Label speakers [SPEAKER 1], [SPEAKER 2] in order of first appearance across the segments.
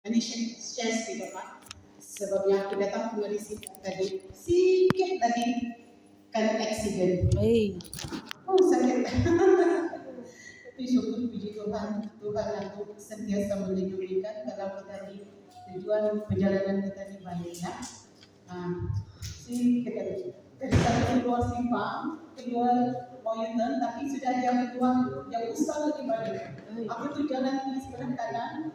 [SPEAKER 1] Ini share sedikit Pak. Sebabnya aku datang kembali tadi sikit tadi kan accident. Oh sakit. Tapi syukur puji Tuhan, Tuhan yang sentiasa melindungikan kalau kita di tujuan perjalanan kita di baik ya. Si kita dari satu keluar simpang, keluar Boyutan, tapi sudah yang kedua yang besar lagi balik. Aku tuh jalan di sebelah kanan,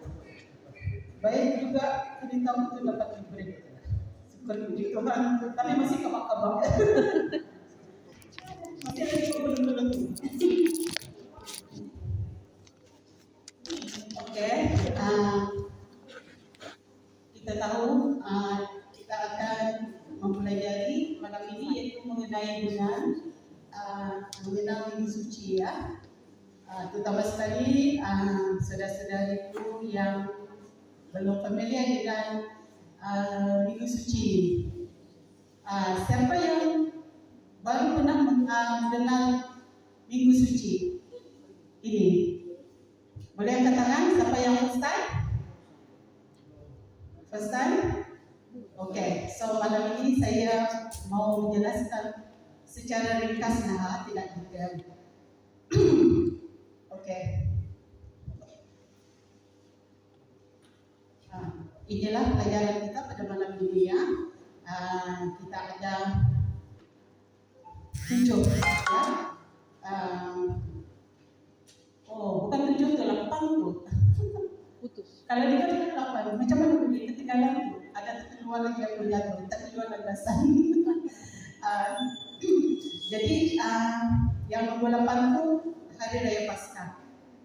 [SPEAKER 1] baik juga cerita itu dapat diberi. Syukur puji Tuhan, tapi masih kabak-kabak. Masih ada belum. Oke, kita tahu kita akan mempelajari malam ini yaitu mengenai dengan mengenal minggu suci ya. Terutama sekali saudara-saudariku yang belum familiar dengan minggu suci. Siapa yang baru pernah mengenal minggu suci ini? Boleh angkat tangan siapa yang first time? First time? Oke, so malam ini saya mau menjelaskan secara ringkas tidak detail. Oke. Inilah pelajaran kita pada malam ini ya. Kita ada 7 ya. Bukan 7 ke 8 tuh. Putus. Kalau dikatakan 8, macam mana begini ketinggalan tuh? Ada keluar lagi yang menjatuh, tak keluar landasan. Jadi yang nomor 8 itu hari raya Paskah,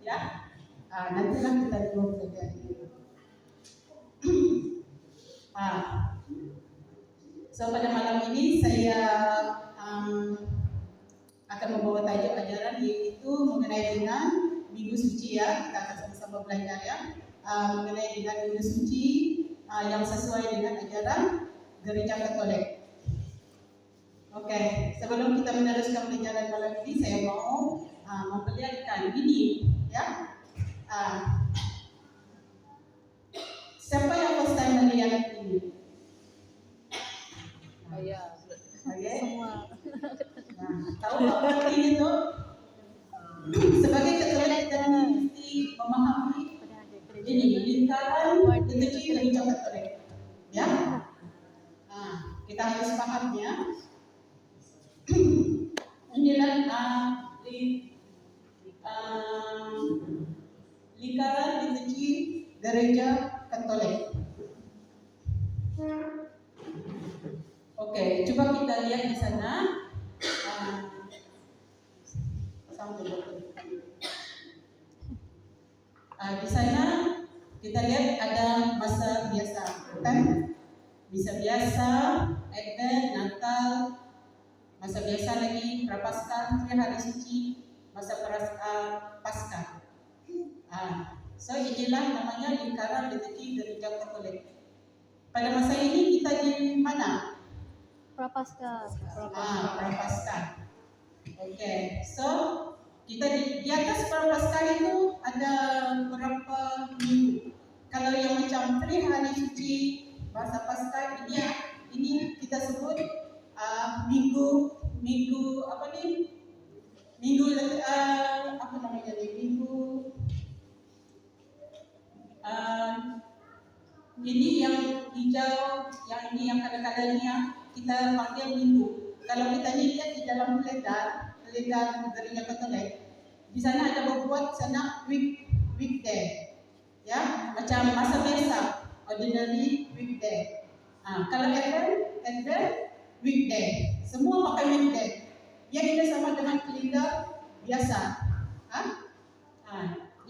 [SPEAKER 1] ya. Nantilah kita dulu pelajari. So pada malam ini saya akan membawa tajuk ajaran yaitu mengenai dengan minggu suci ya. Kita akan sama-sama belajar ya mengenai dengan minggu suci yang sesuai dengan ajaran Gereja Katolik. Oke, sebelum kita meneruskan pelajaran malam ini, saya mau memperlihatkan ini, ya. Siapa yang first time melihat ini?
[SPEAKER 2] Saya.
[SPEAKER 1] Okay.
[SPEAKER 2] Semua.
[SPEAKER 1] Tahu apa ini tuh? Sebagai Katolik kita mesti memahami ini lingkaran liturgi Gereja Katolik, ya. Kita harus pahamnya. Inilah lingkaran liturgi Gereja Katolik. Oke, coba kita lihat di sana. Di sana kita lihat ada masa biasa, kan? Masa biasa, Advent, Natal, masa biasa lagi Prapaskah, hari suci, masa Paskah. So inilah namanya lingkaran liturgi Gereja Katolik. Pada masa ini kita di mana?
[SPEAKER 2] Prapaskah.
[SPEAKER 1] Prapaskah. Oke, so kita di atas Prapaskah itu ada berapa minggu? Kalau yang macam hari suci, masa Paskah ini kita sebut minggu apa nih? Minggu apa namanya nih? Ini yang hijau, yang ini yang kadang-kadangnya kita panggil minggu. Kalau kita lihat di dalam kalender Gereja Katolik, di sana ada berbuat sana weekday, ya, macam masa biasa, ordinary weekday. Kalau Advent weekday, semua pakai weekday. Yang tidak sama dengan kalender biasa.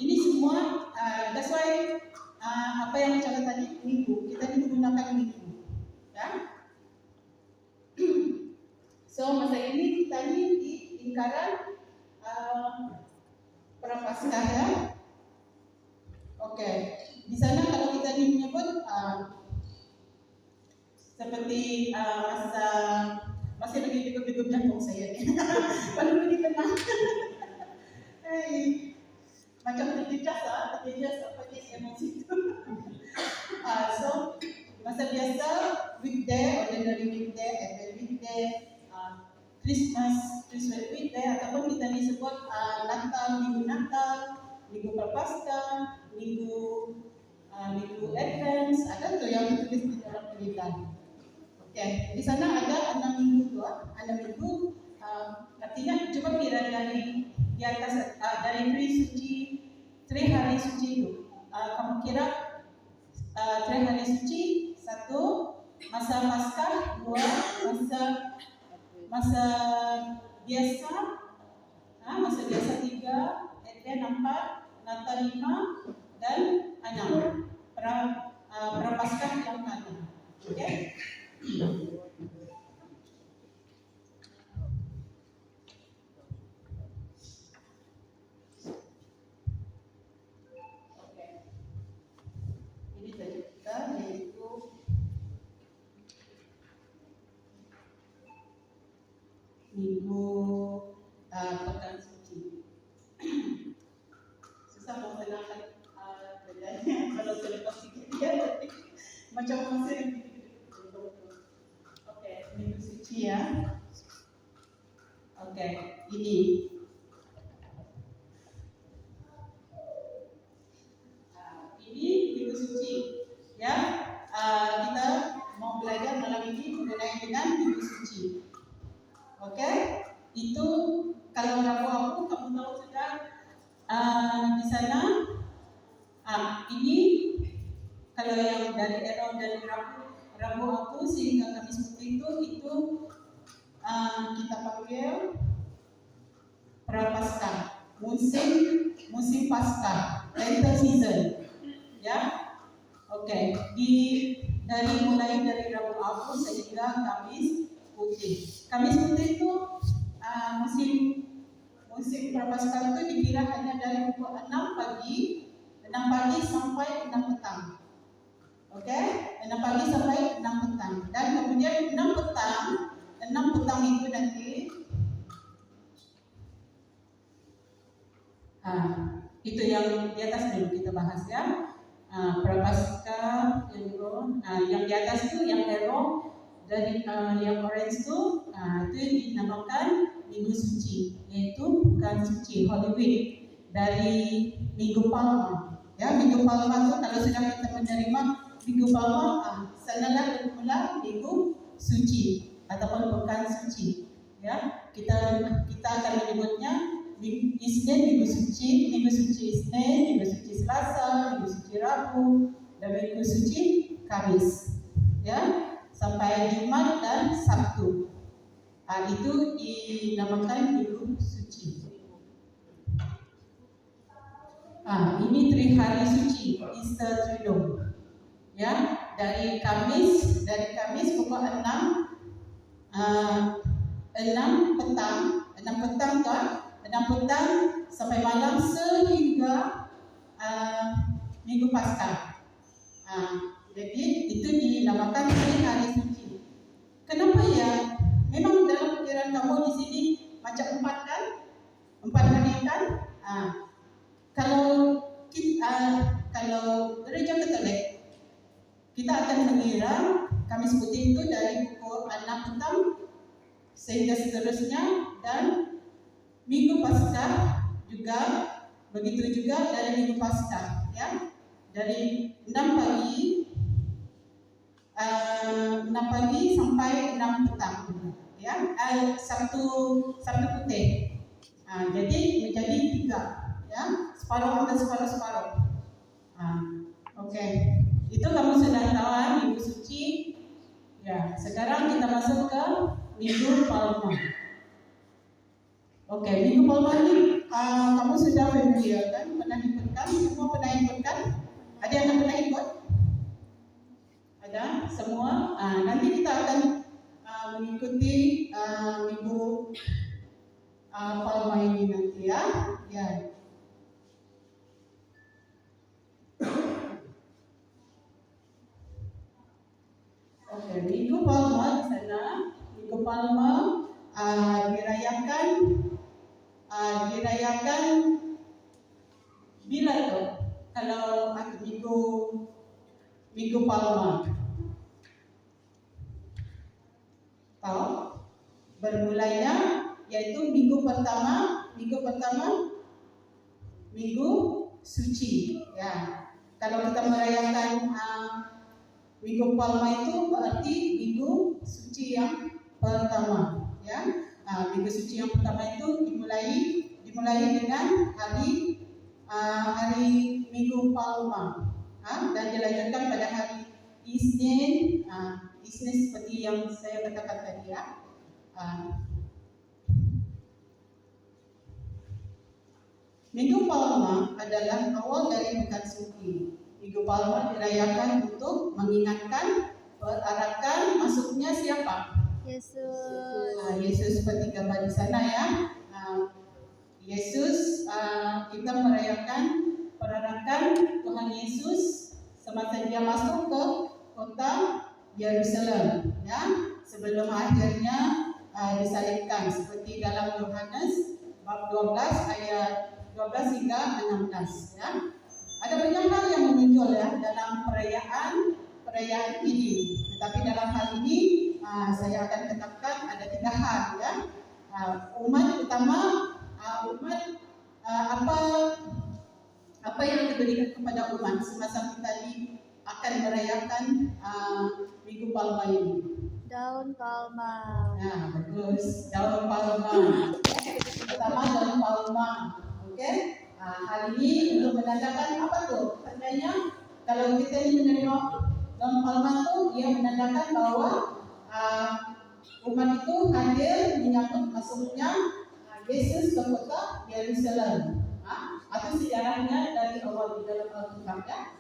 [SPEAKER 1] Ini semua, that's why apa yang bicara tadi minggu, kita menggunakan minggu, ya. So masa ini kita ini di lingkaran Prapaskah ya. Oke, di sana kalau kita ini menyebut seperti masih lagi degup-degup jantung saya nih. Baru lagi tenang. Macam terjejas apa emosi itu. masa biasa weekday, ordinary weekday, Advent weekday, Christmas weekday, ataupun kita ni sebut Natal, Minggu Natal, Minggu Prapaskah, Minggu Advent, ada tu yang ditulis di dalam pelitian. Okey, di sana ada 6 minggu tu, 6 minggu. Artinya cuba kira dari di atas dari tri hari suci itu. Kamu kira 3 hari suci, 1 masa Paskah, 2 masa biasa, masa biasa 3, Advent 4, Natal 5 dan 6 Prapaskah yang ke-6. Okey. Ini tadi kita yaitu minggu pekan suci. Susah mau terangkan bedanya kalau selepas sikit dia macam masih. Okey, minggu suci ya. Okey, ini minggu suci ya. Kita mau belajar malam ini mengenai dengan minggu suci. Okey, itu kalau Rabu aku kamu tahu sudah di sana. Ini kalau yang dari Rabu aku sehingga Kamis Putih itu kita panggil Prapaskah, musim Paskah, Lenten season, ya. Okey, mulai dari Rabu aku sehingga Kamis Putih. Kamis Putih itu musim Prapaskah itu dikira hanya dari pukul 6 pagi sampai 6 petang. Okey, 6 pagi sampai 6 petang. Dan kemudian 6 petang itu nanti itu yang di atas dulu kita bahas ya. Prapaskah yang di atas itu yang hero dari yang orange itu dinamakan Minggu Suci, yaitu bukan suci, Holy Week dari Minggu Palma. Ya, Minggu Palma itu kalau sudah kita menerima Minggu Palma, sanalah bermula Minggu Suci ataupun bukan suci. Ya, kita akan menyebutnya Isnin Minggu Suci, Minggu Suci Isnin, Minggu Suci Selasa, Minggu Suci Rabu, dan Minggu Suci Kamis. Ya, sampai Jumat dan Sabtu. Itu dinamakan Minggu Suci. Ini 3 hari suci, Easter Triduum. Ya, dari Kamis pukul 6 petang sampai malam sehingga Minggu Paskah. Jadi itu dinamakan 3 hari suci. Kenapa ya? Memang dalam pikiran kamu di sini macam 4 kan? 4 hari kan? Kalau gereja Katolik, kita akan mengira Kamis Putih itu dari pukul 6 petang sehingga seterusnya, dan Minggu Paskah juga begitu juga dari Minggu Paskah, ya, dari 6 pagi sampai 6 petang, ya, Sabtu Putih. Jadi menjadi 3, ya, separuh atau separuh. Okey, itu kamu sudah tahu Minggu Suci. Ya, sekarang kita masuk ke Minggu Palma. Okey, Minggu Palma ini kamu sudah familiar kan? Pernah ikutkan? Semua pernah ikutkan? Ada yang pernah ikut? Ada? Semua? Nanti kita akan mengikuti Minggu Palma ini nanti ya. Ya. Okey, Minggu Palma di sana. Minggu Palma dirayakan bila tu? Kalau Minggu Palma bermulanya yaitu minggu pertama minggu suci. Ya, kalau kita merayakan minggu Palma itu berarti minggu suci yang pertama. Ya, minggu suci yang pertama itu dimulai dengan hari minggu Palma, dan dilanjutkan pada hari Isnin. Isnin seperti yang saya katakan tadi ya. Minggu Palma adalah awal dari pekan suci. Minggu Palma dirayakan untuk mengingatkan perarakan masuknya siapa?
[SPEAKER 2] Yesus.
[SPEAKER 1] Yesus seperti gambar di sana ya. Yesus, kita merayakan perarakan Tuhan Yesus semasa dia masuk ke kota Yerusalem, ya, sebelum akhirnya disalibkan, seperti dalam Yohanes bab 12 ayat 12 hingga 16. Ya. Ada banyak hal yang menonjol ya dalam perayaan ini. Tetapi dalam hal ini saya akan tetapkan ada 3 hal ya. Umat utama, apa yang diberikan kepada umat semasa kita akan merayakan Minggu Palma ini.
[SPEAKER 2] Daun palma.
[SPEAKER 1] Nah, bagus. Daun palma. Pertama daun palma. Oke. Hal ini untuk menandakan apa tuh? Tandanya kalau kita ini menerima daun palma tuh dia menandakan bahwa umat itu hadir menyambut masuknya Yesus ke kota Yerusalem. Atau sejarahnya dari awal di dalam Alkitab ya.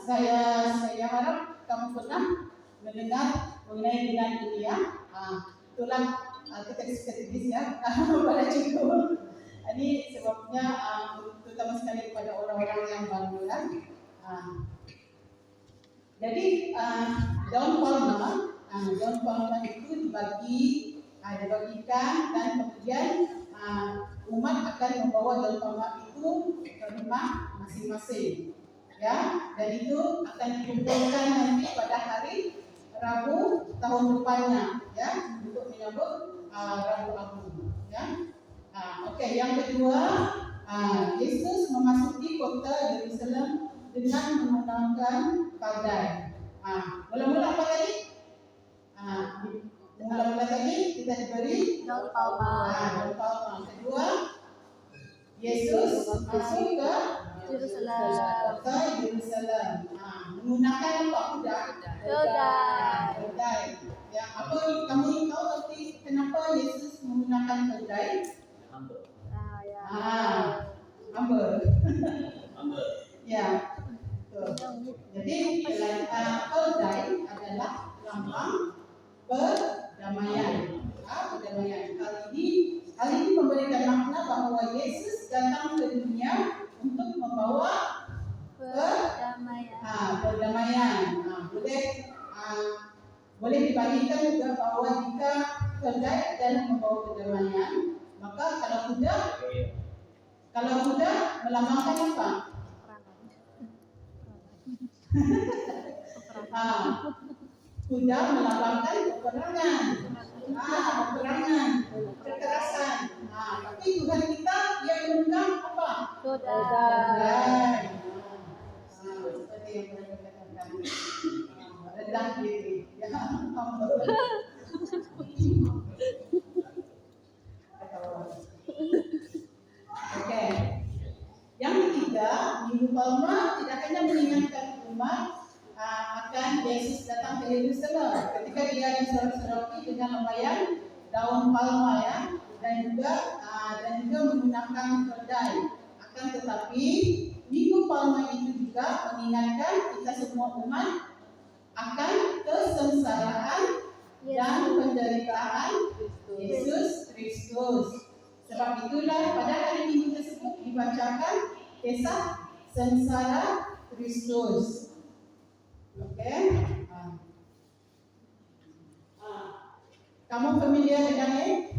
[SPEAKER 1] Saya harap kamu pernah mendengar mengenai dengan ini ya. Itulah kita diskusi ya pada cikgu. Ini sebabnya terutama sekali kepada orang-orang yang baru ya. Jadi daun palma itu dibagikan dan kemudian umat akan membawa daun palma itu ke rumah masing-masing. Ya, dan itu akan dikumpulkan nanti pada hari Rabu tahun depannya, ya, untuk menyambut Rabu Agung. Ya, oke. Yang kedua, Yesus memasuki kota Yerusalem dengan menggunakan keldai. Mula-mula apa tadi? Mula-mula tadi kita diberi
[SPEAKER 2] Daun palma.
[SPEAKER 1] daun palma. Kedua, Yesus masuk ke
[SPEAKER 2] Yerusalem.
[SPEAKER 1] Menggunakan apa? Keldai. Ya, apa kamu tahu arti kenapa Yesus menggunakan keldai? Amber. Ya. Jadi keldai adalah lambang perdamaian. Hal ini memberikan makna bahwa Yesus datang ke dunia untuk membawa perdamaian. Boleh dibagikan juga bahwa jika keldai adalah membawa perdamaian, maka kalau kuda melambangkan apa? Kuda melambangkan peperangan, kekerasan. Tapi Tuhan kita yang menunggang apa? Keldai. Seperti yang mereka katakan, rendah diri. Oke. Yang ketiga, Minggu Palma tidak hanya mengingatkan umat akan Yesus datang ke Yerusalem ketika dia disorak-sorai dengan lembaian daun palma ya, dan juga menggunakan keldai. Akan tetapi Minggu Palma itu juga mengingatkan kita semua umat akan kesengsaraan dan penderitaan Yesus Kristus. Sebab itulah pada hari Minggu tersebut dibacakan kisah sengsara Kristus. Oke. Kamu familiar dengan ini?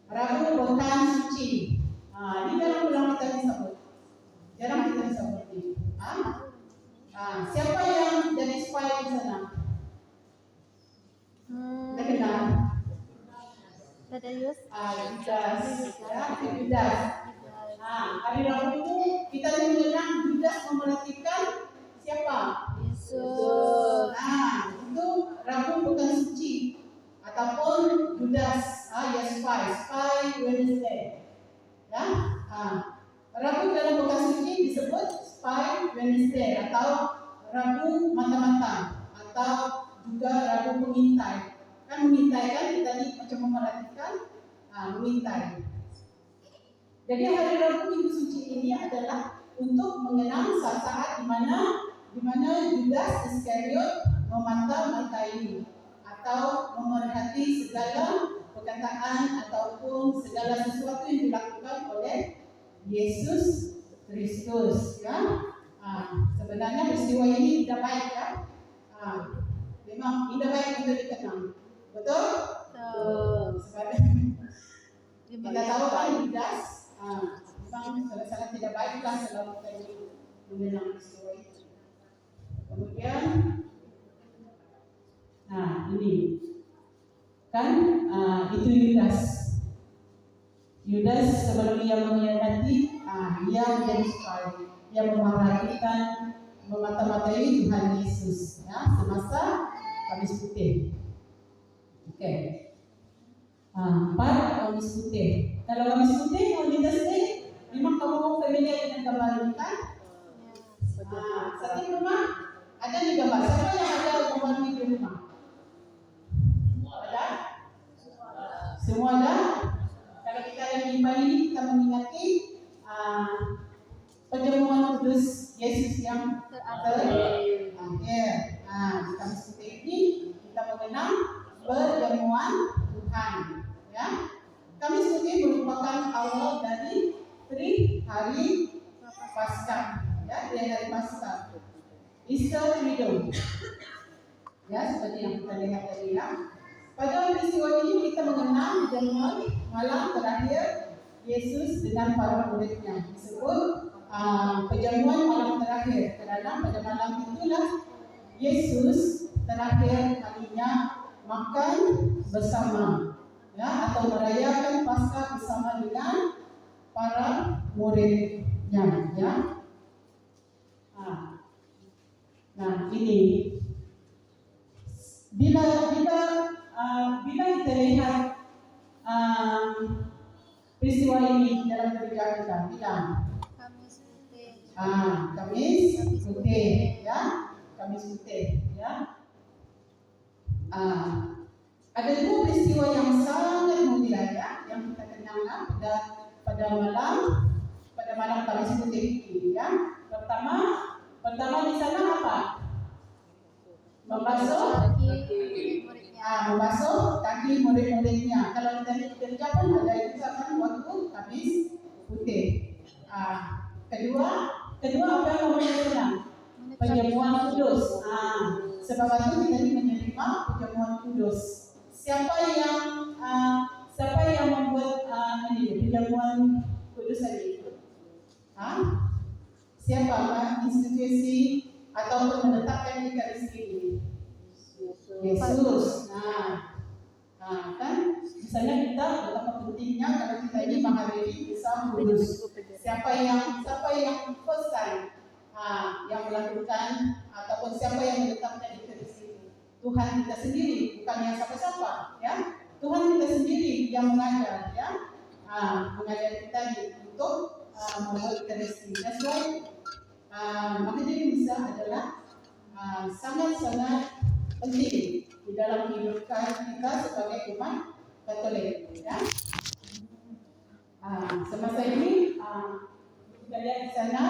[SPEAKER 1] Rabu Pekan Suci. Ini jarang kita disebut. Siapa yang jadi spy di sana?
[SPEAKER 2] Tadeus.
[SPEAKER 1] Judas, ya, Judas. Hari Rabu itu kita mengenang Judas memerhatikan siapa?
[SPEAKER 2] Yesus.
[SPEAKER 1] Itu Rabu bukan suci ataupun Judas, spy Wednesday. Ya, Rabu dalam bukan suci disebut spy Wednesday atau Rabu mata-mata atau juga Rabu mengintai. Kan mengintai kan kita ni macam memerhatikan, mengintai. Jadi hari Rabu Minggu Suci ini adalah untuk mengenang saat-saat di mana Judas Iskariot memata-matai atau memerhati segala perkataan ataupun segala sesuatu yang dilakukan oleh Yesus Kristus. Ya, sebenarnya peristiwa ini tidak baik ya. Memang tidak baik untuk dikenang. Betul? Sebab kita tahu kan Judas memang sangat tidak baiklah selama kita mengenang peristiwa itu. Kemudian, ini kan itu Judas. Judas sebelum ia mengkhianati, ia menjadi spy. Ia memerhatikan, memata-matai Tuhan Yesus ya semasa Kamis Putih. Oke. 4 Kamis Putih. Kalau Kamis Putih, kalau Judas Day, memang kamu familiar dengan gambar ini kan? Satu rumah ada di gambar. Siapa yang ada gambar ini di rumah? Ada? Semua ada? Kalau kita yang imbang ini, kita mengingati perjamuan kudus Yesus yang terakhir. Di Kamis Putih ini kita mengenang perjamuan Tuhan. Ya, Kamis Putih merupakan awal dari hari Paskah. Ya, hari Paskah. Easter Triduum. Ya, seperti yang kita lihat tadi ya. Pada peristiwa ini kita mengenang perjamuan malam terakhir Yesus dengan para muridnya. Disebut perjamuan malam terakhir kerana pada malam itulah Yesus terakhir kalinya makan bersama, ya, atau merayakan Paskah bersama dengan para muridnya, ya. Ini bila kita lihat peristiwa ini dalam gereja kita, bilang
[SPEAKER 2] Kamis Putih.
[SPEAKER 1] Kamis Putih, ya, Kamis Putih, ya. Ada dua peristiwa yang sangat mulia ya, yang kita kenangkan pada malam Kamis Putih ini, ya. Pertama di sana apa? Membasuh kaki murid-muridnya. Kalau kita lihat kerja pun ada juga kan waktu Kamis Putih. Kedua apa yang memerlukan? Penjamuan kudus. Sebab itu kita ini menerima penjamuan kudus. Siapa yang membuat penjamuan kudus tadi? Siapa institusi ataupun menetapkan Ekaristi ini? Yesus. Kan misalnya kita betapa pentingnya kalau kita ini menghadiri misa kudus. Siapa yang first time yang melakukan ataupun siapa yang menetapkan Ekaristi ini? Tuhan kita sendiri, bukan yang siapa-siapa, ya. Tuhan kita sendiri yang mengajar, ya. Mengajar kita untuk membuat Ekaristi. That's why menghadiri misa adalah sangat-sangat penting di dalam kehidupan kita sebagai umat Katolik, ya. Semasa ini kita lihat di sana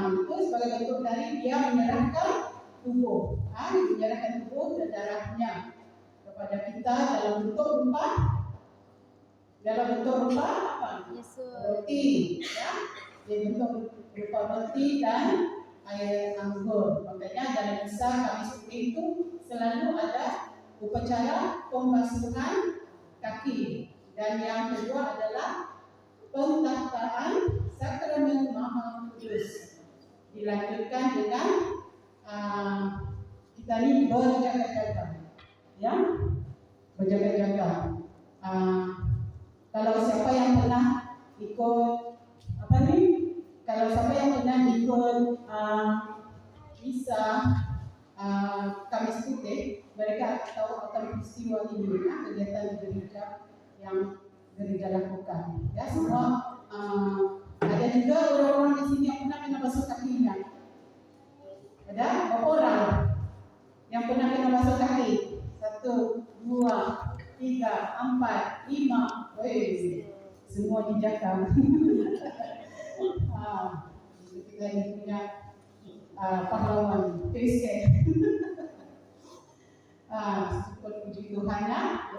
[SPEAKER 1] itu sebagai bentuk dari dia menyerahkan tubuh, menyerahkan tubuh dan darahnya kepada kita dalam bentuk rupa apa? Roti, ya. Dalam bentuk rupa roti dan air anggur. Makanya dalam misa Kamis Putih itu selalu ada upacara pembasuhan kaki, dan yang kedua adalah pentahtaan sakramen Maha Kudus. Dilanjutkan dengan kita ini berjaga-jaga, ya, berjaga-jaga. Kalau siapa yang pernah ikut kalau siapa yang pernah ikut misa Kamis Putih, mereka tahu akan peristiwa ini, kegiatan gereja yang gereja lakukan. Ya, semua ada juga orang-orang di sini yang pernah kena basuh kakinya. Ada berapa orang yang pernah kena basuh kaki? 1, 2, 3, 4, 5. Semua dijaga. Kita ini punya pahlawan Kristen. Syukur puji Tuhan ya.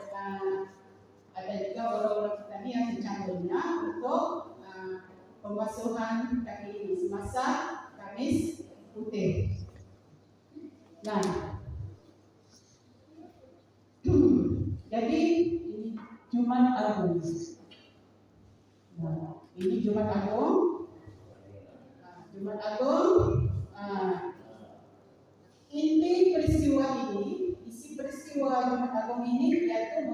[SPEAKER 1] Ada juga orang-orang kita ini yang mencangkulnya untuk pembasuhan kaki ini semasa Kamis Putih. Nah, jadi ini Jumat Agung. Nah, ini Jumat Agung. Jumat Agung. Inti peristiwa ini, isi peristiwa Jumat Agung ini yaitu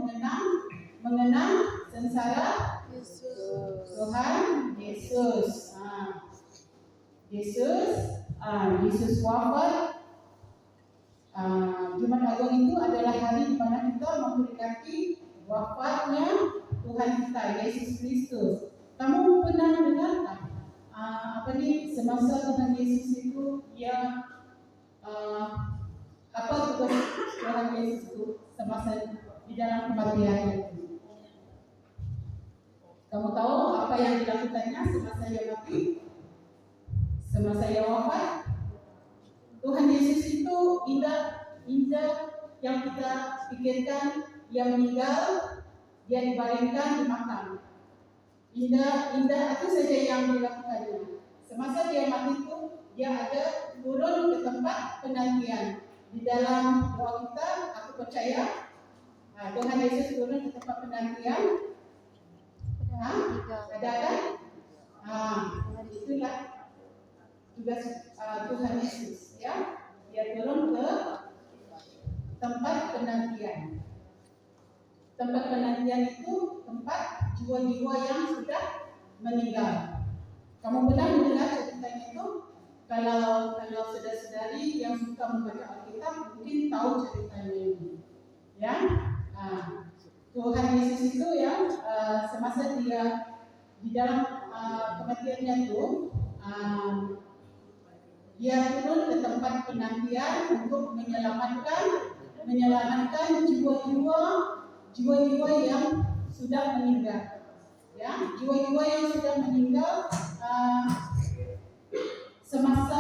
[SPEAKER 1] mengenang sengsara Tuhan Yesus. Yesus wafat. Jumat Agung itu adalah hari di mana kita memperingati wafatnya Tuhan kita Yesus Kristus. Kamu pernah dengar semasa Tuhan Yesus itu apa tugas Tuhan Yesus itu semasa di dalam kematian itu? Kamu tahu apa yang dilakukannya semasa ia mati? Semasa ia wafat? Tuhan Yesus itu indah yang kita pikirkan, ia meninggal, dia dibaringkan di makam. Indah itu saja yang dilakukannya. Semasa dia mati itu, dia ada turun ke tempat penantian. Di dalam doa kita, aku percaya Tuhan Yesus turun ke tempat penantian. Ada kan? Itulah tugas Tuhan Yesus, ya. Dia turun ke tempat penantian. Tempat penantian itu tempat jiwa-jiwa yang sudah meninggal. Kamu pernah mendengar ceritanya itu? Kalau saudara-saudari yang suka membaca Alkitab mungkin tahu ceritanya ini, ya. Tuhan Yesus itu ya semasa dia di dalam kematiannya itu dia turun ke tempat penantian untuk menyelamatkan jiwa-jiwa yang sudah meninggal, ya, jiwa-jiwa yang sudah meninggal semasa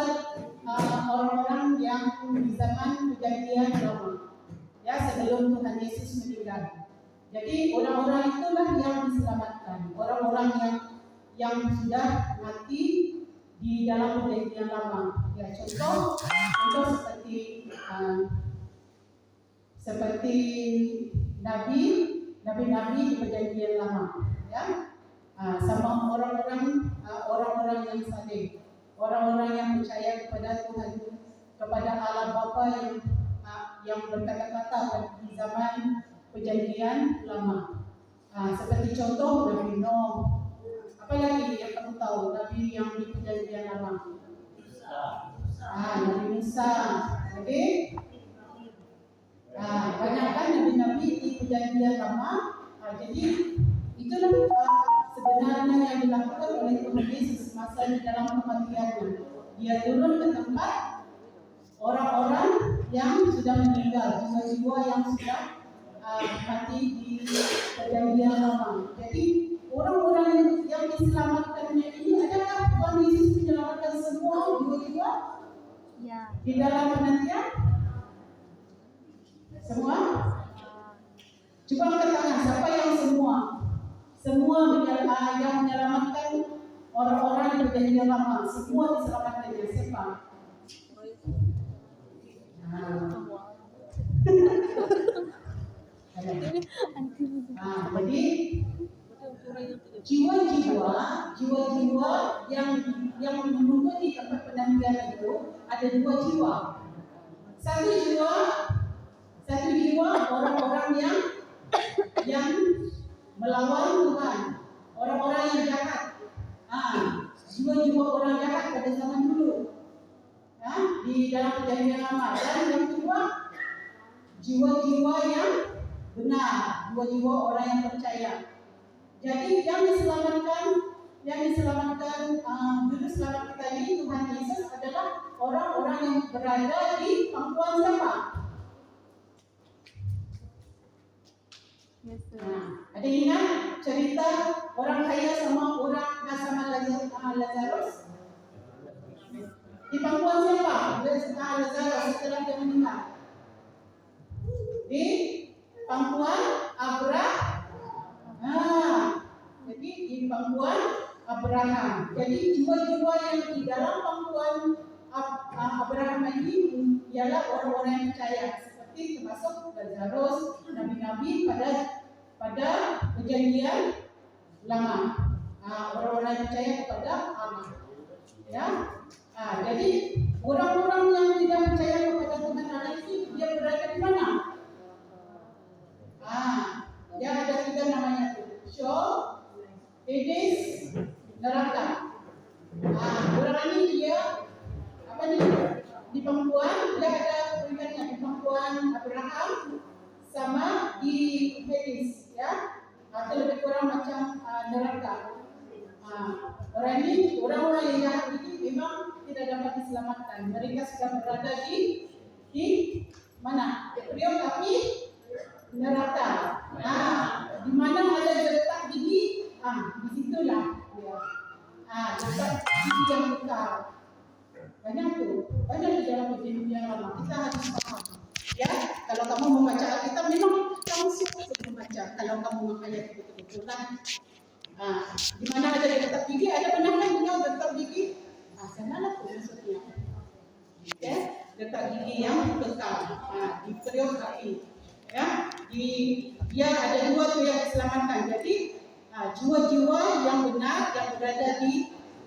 [SPEAKER 1] orang-orang yang di zaman perjanjian lama, ya, sebelum Tuhan Yesus meninggal. Jadi orang-orang itulah yang diselamatkan, orang-orang yang sudah mati di dalam perjanjian lama. Ya, contoh seperti nabi-nabi di perjanjian lama, ya, sama orang-orang yang saleh, orang-orang yang percaya kepada Tuhan, kepada Allah Bapa yang berkata-kata di zaman perjanjian lama. Seperti contoh Nabi Nuh. Apa lagi yang kamu tahu Nabi yang di perjanjian lama? Nabi Musa. Oke? Banyak kan nabi-nabi di perjanjian lama. Jadi itulah sebenarnya yang dilakukan oleh Tuhan Yesus masa di dalam kematiannya. Dia turun ke tempat orang-orang yang sudah meninggal, jiwa-jiwa yang sudah mati di perjanjian lama. Jadi orang-orang yang diselamatkannya ini, adakah Tuhan Yesus menyelamatkan semua jiwa-jiwa di dalam penantian? Semua? Coba angkat tangan, siapa yang semua? Semua yang menyelamatkan orang-orang di perjanjian lama, semua diselamatkannya. Siapa? Jadi jiwa-jiwa yang menunggu di tempat penantian itu ada 2 jiwa. Satu jiwa orang-orang yang melawan Tuhan, orang-orang yang jahat. Jiwa-jiwa orang jahat pada zaman dulu. Di dalam Perjanjian Lama. Dan yang kedua, jiwa-jiwa yang benar, jiwa-jiwa orang yang percaya. Jadi yang diselamatkan juru selamat kita ini Tuhan Yesus adalah orang-orang yang berada di pangkuan siapa?
[SPEAKER 2] Yesus.
[SPEAKER 1] Ada ingat cerita orang kaya sama Lazarus? Di pangkuan siapa? Lazarus setelah dia meninggal. Di pangkuan Abraham. Jadi di pangkuan Abraham. Jadi jiwa-jiwa yang di dalam pangkuan Abraham ini ialah orang-orang yang percaya, seperti termasuk Lazarus, nabi-nabi pada Perjanjian Lama. Orang-orang yang percaya kepada Allah. Ya. Jadi orang-orang yang tidak percaya kepada Tuhan Allah ini dia berada di mana? Dia ada tiga namanya tu. Hades, neraka. Orang ini dia di pangkuan, dia ada peringkatnya di pangkuan Abraham sama di Hades, ya. Atau lebih kurang macam neraka. Orang ini, orang-orang yang jahat ini memang tidak dapat diselamatkan. Mereka sudah berada di mana? Priok api neraka. Di mana ada letak gigi, di situlah dia. Letak gigi yang kekal. Banyak di dalam Perjanjian Lama. Kita harus paham. Ya, kalau kamu membaca Alkitab memang kamu suka membaca. Kalau kamu menghayati betul-betul kan. Di mana ada letak gigi, ada pernahkah dengar letak gigi? Sanalah tu maksudnya. Okay? Letak gigi yang kekal. Di periuk api. Ya, dia ada dua tu yang diselamatkan. Jadi jiwa-jiwa yang benar yang berada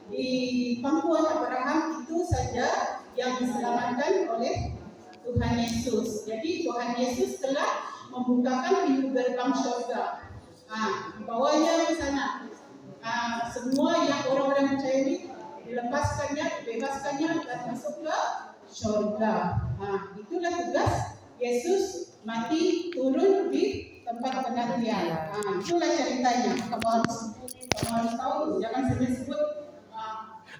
[SPEAKER 1] di pangkuan Abraham itu saja yang diselamatkan oleh Tuhan Yesus. Jadi Tuhan Yesus telah membukakan pintu gerbang syurga. Dibawanya di sana. Semua yang orang-orang percaya ini dibebaskannya dan masuk ke syurga. Itulah tugas Yesus mati turun di tempat penantian. Itulah ceritanya. Kamu harus tahu. Jangan saja sebut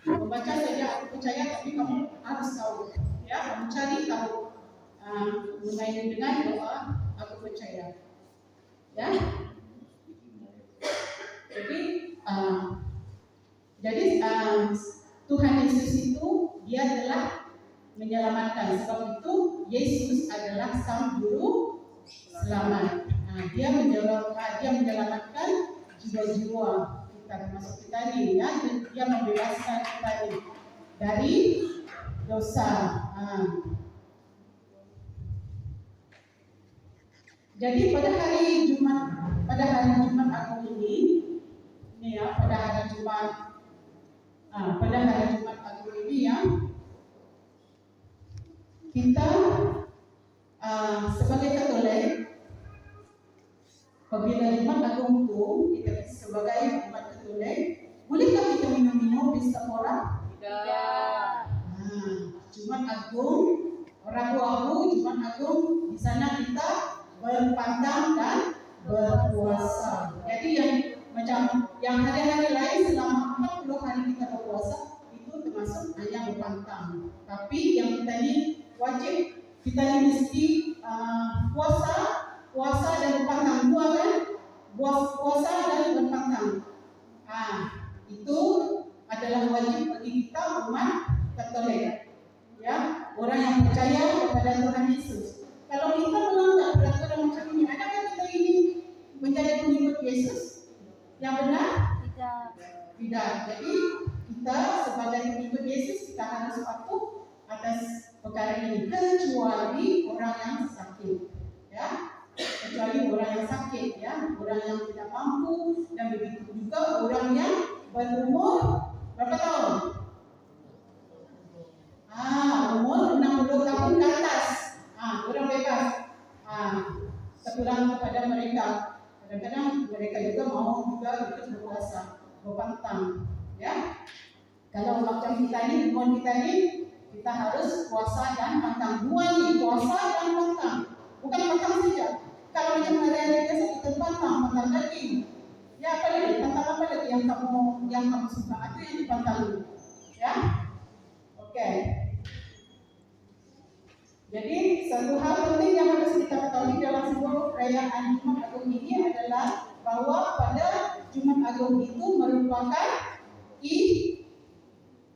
[SPEAKER 1] membaca saja aku percaya, tapi kamu harus tahu. Ya, mencari tahu mengenai dengan doa aku percaya. Ya. Jadi Tuhan Yesus itu dia telah menyelamatkan. Sebab itu Yesus adalah sang juru selamat. Dia menyelamatkan jiwa-jiwa kita, termasuk kita ini, ya. Dia membebaskan kita ini dari dosa. Jadi pada hari Jumat Agung ini ya, pada hari Jumat Agung ini ya, kita sebagai Katolik, apabila Jumat Agung itu kita sebagai umat Katolik, bolehkah kita minum di setiap orang?
[SPEAKER 2] Tidak.
[SPEAKER 1] Jumat Agung, Rabu Jumat Agung, di sana kita berpantang dan berpuasa. Jadi yang hari-hari lain selama 40 hari kita berpuasa itu termasuk hanya berpantang. Tapi yang kita ini wajib, kita ini mesti puasa dan berpantang. Dua kan? Puasa dan berpantang. Itu adalah wajib bagi kita umat Katolik. Ya, orang yang percaya kepada Tuhan Yesus. Kalau kita melanggar peraturan macam ini, adakah kita ini menjadi pengikut Yesus yang benar? Tidak. Jadi kita sebagai pengikut Yesus kita harus patuh atas perkara ini, kecuali orang yang sakit, ya. Kecuali orang yang sakit, ya, orang yang tidak mampu, dan begitu juga orang yang berumur berapa tahun? Umur 60 tahun ke atas. Orang bebas. Terpulang kepada mereka. Kadang-kadang mereka juga mau juga ikut berpuasa, berpantang, ya. Kalau macam kita ni, hubungan kita ni, kita harus puasa dan pantang. Dua ni, puasa dan pantang, bukan pantang saja. Kalau macam hari-hari biasa kita pantang daging, ya apa lagi? Pantang apa lagi yang kamu suka? Itu yang dipantang, ya. Okey. Jadi satu hal penting yang harus kita ketahui dalam sebuah perayaan Jumat Agung ini adalah bahawa pada Jumat Agung itu merupakan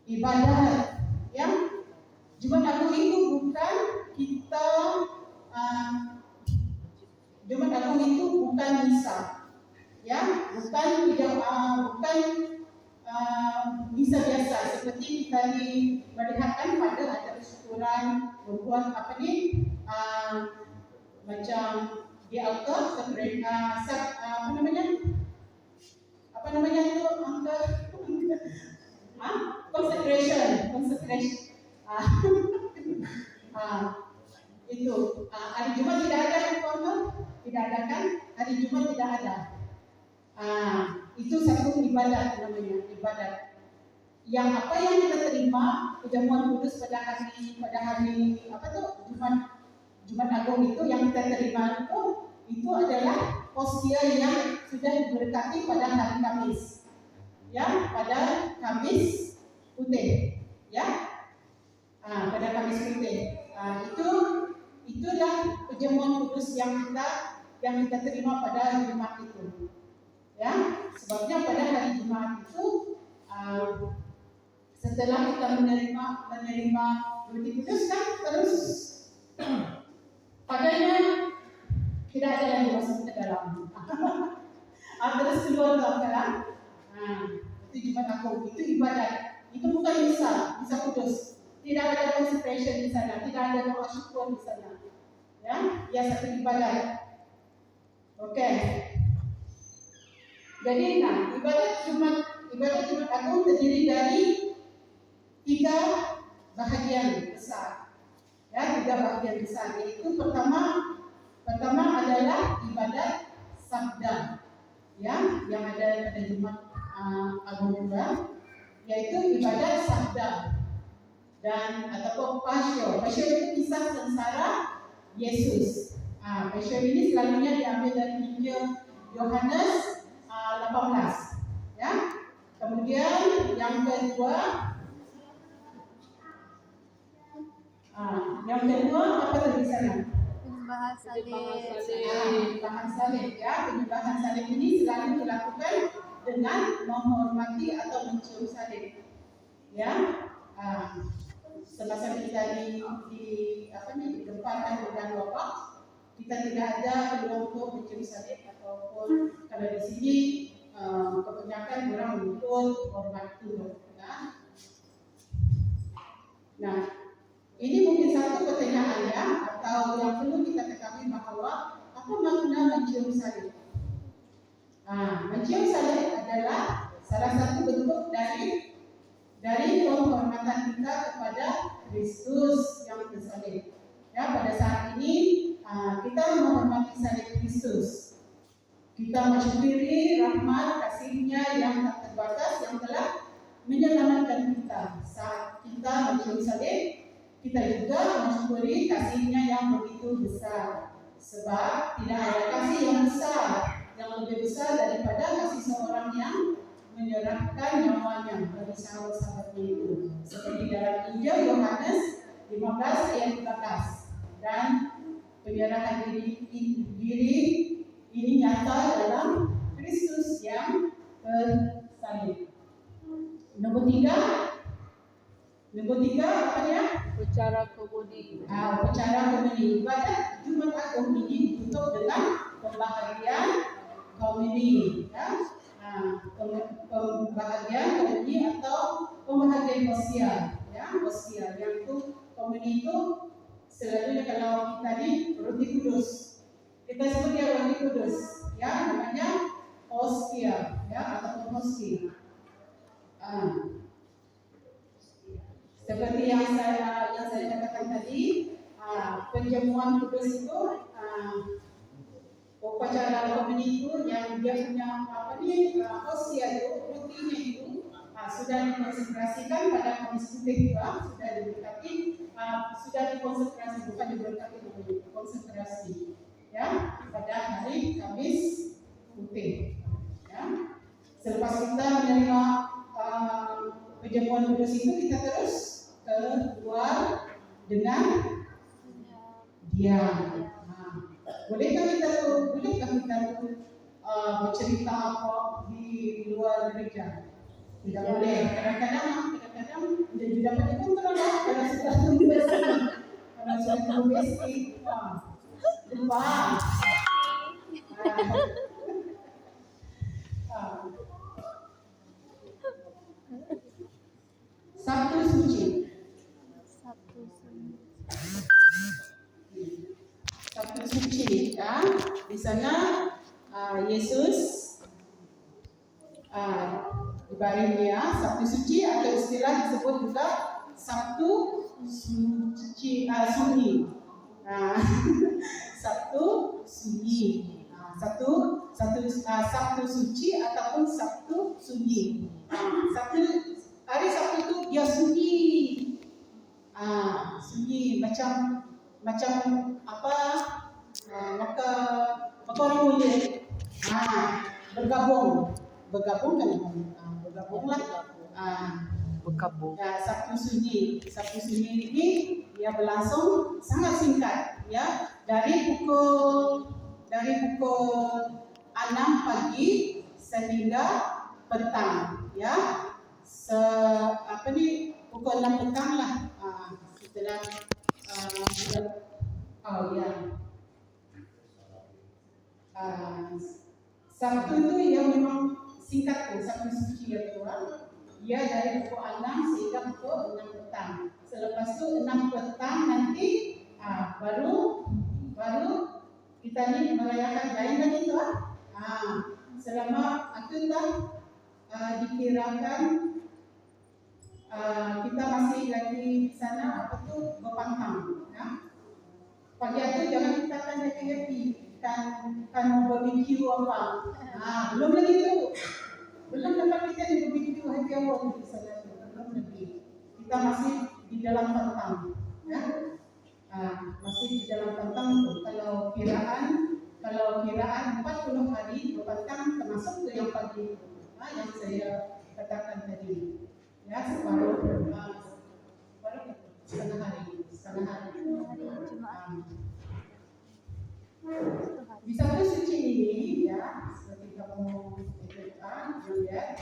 [SPEAKER 1] ibadat, ya. Jumat Agung itu bukan kita Jumat Agung itu bukan misa, ya, bukan misa biasa seperti kita melihatkan pada acara syukuran membuat macam di altar apa namanya itu angka consecration itu hari Jumat tidak ada kan, tidak ada kan, hari Jumat tidak ada. Itu satu ibadat namanya, ibadat. Yang apa yang kita terima perjamuan kudus pada hari apa tuh Jumat Agung itu yang kita terima itu adalah hostia yang sudah diberkati pada hari Kamis, ya, pada Kamis putih, ya, pada Kamis putih. Itulah perjamuan kudus yang kita terima pada Jumat itu, ya. Sebabnya pada hari Jumat itu setelah kita menerima roti kudus kan, terus padanya tidak ada lagi masuk ke dalam. Terus keluar dalam. Itu Jumat Agung, itu ibadat. Itu bukan misa kudus. Tidak ada consecration di sana, tidak ada doa syukur di sana. Ya, satu ibadat. Okey. Jadi ibadat Jumat Agung terdiri dari 3 bahagian besar. Ya, 3 bahagian besar. Yaitu pertama adalah ibadat sabda, ya, yang ada pada Jumat Agung juga, yaitu ibadat sabda dan ataupun pasyo. Pasyo itu kisah sengsara Yesus. Pasyo ini selalunya diambil dari Injil Yohanes 18, ya. Kemudian yang kedua apa tuh di sana?
[SPEAKER 2] Penyembahan salib.
[SPEAKER 1] Penyembahan salib, ya. Penyembahan salib ini selalu dilakukan dengan menghormati atau mencium salib, ya. Semasa kita digemparkan dengan wabak, kita tidak ada peluang untuk mencium salib, ataupun kalau di sini kebanyakan orang untuk hormat itu, ya. Nah, ini mungkin satu pertanyaan, ya, atau yang perlu kita ketahui bahawa apa makna mencium salib? Mencium salib adalah salah satu bentuk dari penghormatan kita kepada Kristus yang bersalib. Ya, pada saat ini kita menghormati salib Kristus. Kita mensyukuri rahmat kasih-Nya yang tak terbatas yang telah menyelamatkan kita. Saat kita mencium salib, kita juga mensyukuri kasih-Nya yang begitu besar. Sebab tidak ada kasih yang besar, yang lebih besar daripada kasih seorang yang menyerahkan nyawanya bagi sahabat-sahabatnya itu. Seperti dalam Injil Yohanes 15 ayat 14. Dan penyerahan diri ini nyata dalam Kristus yang bersalib. Nombor tiga apa ya?
[SPEAKER 3] Ucara komuni.
[SPEAKER 1] Ucara komuni. Ibadat Jumat Agung ini ditutup dengan pembahagian komuni, ya. Pembahagian komuni atau pembahagian hostia, ya, hostia. Yang itu komuni itu selalunya kalau kita di roti kudus, kita sebut dia roti kudus, ya, namanya hostia, ya, atau hostia. Seperti yang saya katakan tadi, penjamuan kudus itu upacara komuni itu yang dia punya usia itu, rutinnya itu sudah dikonsentrasikan pada Kamis Putih juga, sudah diberkati, sudah dikonsentrasi, bukan diberkati, konsentrasi ya pada hari Kamis Putih. Ya. Selepas kita menerima perjamuan kudus itu, kita terus keluar dengan diam. Bolehkah kita bercerita apa di luar gereja? Tidak boleh. Kadang-kadang dia dapat dikontrol lah kalau sudah tunggu besi. Kalau sudah tunggu besi, lupa. Sabtu suci. Sabtu suci, ya. Di sana Yesus ibaratnya Sabtu suci atau istilah disebut juga Sabtu suci, sunyi. Sabtu sunyi. Sabtu suci ataupun Sabtu sunyi. Hari Sabtu itu dia sunyi. Sunyi macam apa? Maka orang boleh bergabunglah.
[SPEAKER 3] Berkabung.
[SPEAKER 1] Sabtu sunyi ini dia berlangsung sangat singkat, ya, dari pukul 6 pagi sehingga petang, ya. Pukul 6 petang lah, setelah Sabtu itu yang memang singkat tuh, Sabtu suci ya Tuhan. Dia dari pukul 6 sehingga pukul 6 petang. Selepas itu 6 petang nanti baru kita ni merayakan lain lagi Tuhan. Selama itu dikirakan kita masih lagi di sana berpantang, ya. Pagi itu jangan kita akan happy kan barbecue apa. Belum lagi tu. Belum dapat kita di barbecue happy hour di sana. Belum lagi. Kita masih di dalam pantang, ya. Masih di dalam pantang. Kalau kiraan 40 hari berpantang termasuk tu yang pagi itu, yang saya katakan tadi. Ya, separuh setengah hari Jumat. Di Sabtu suci ini, ya, seperti kamu lihat,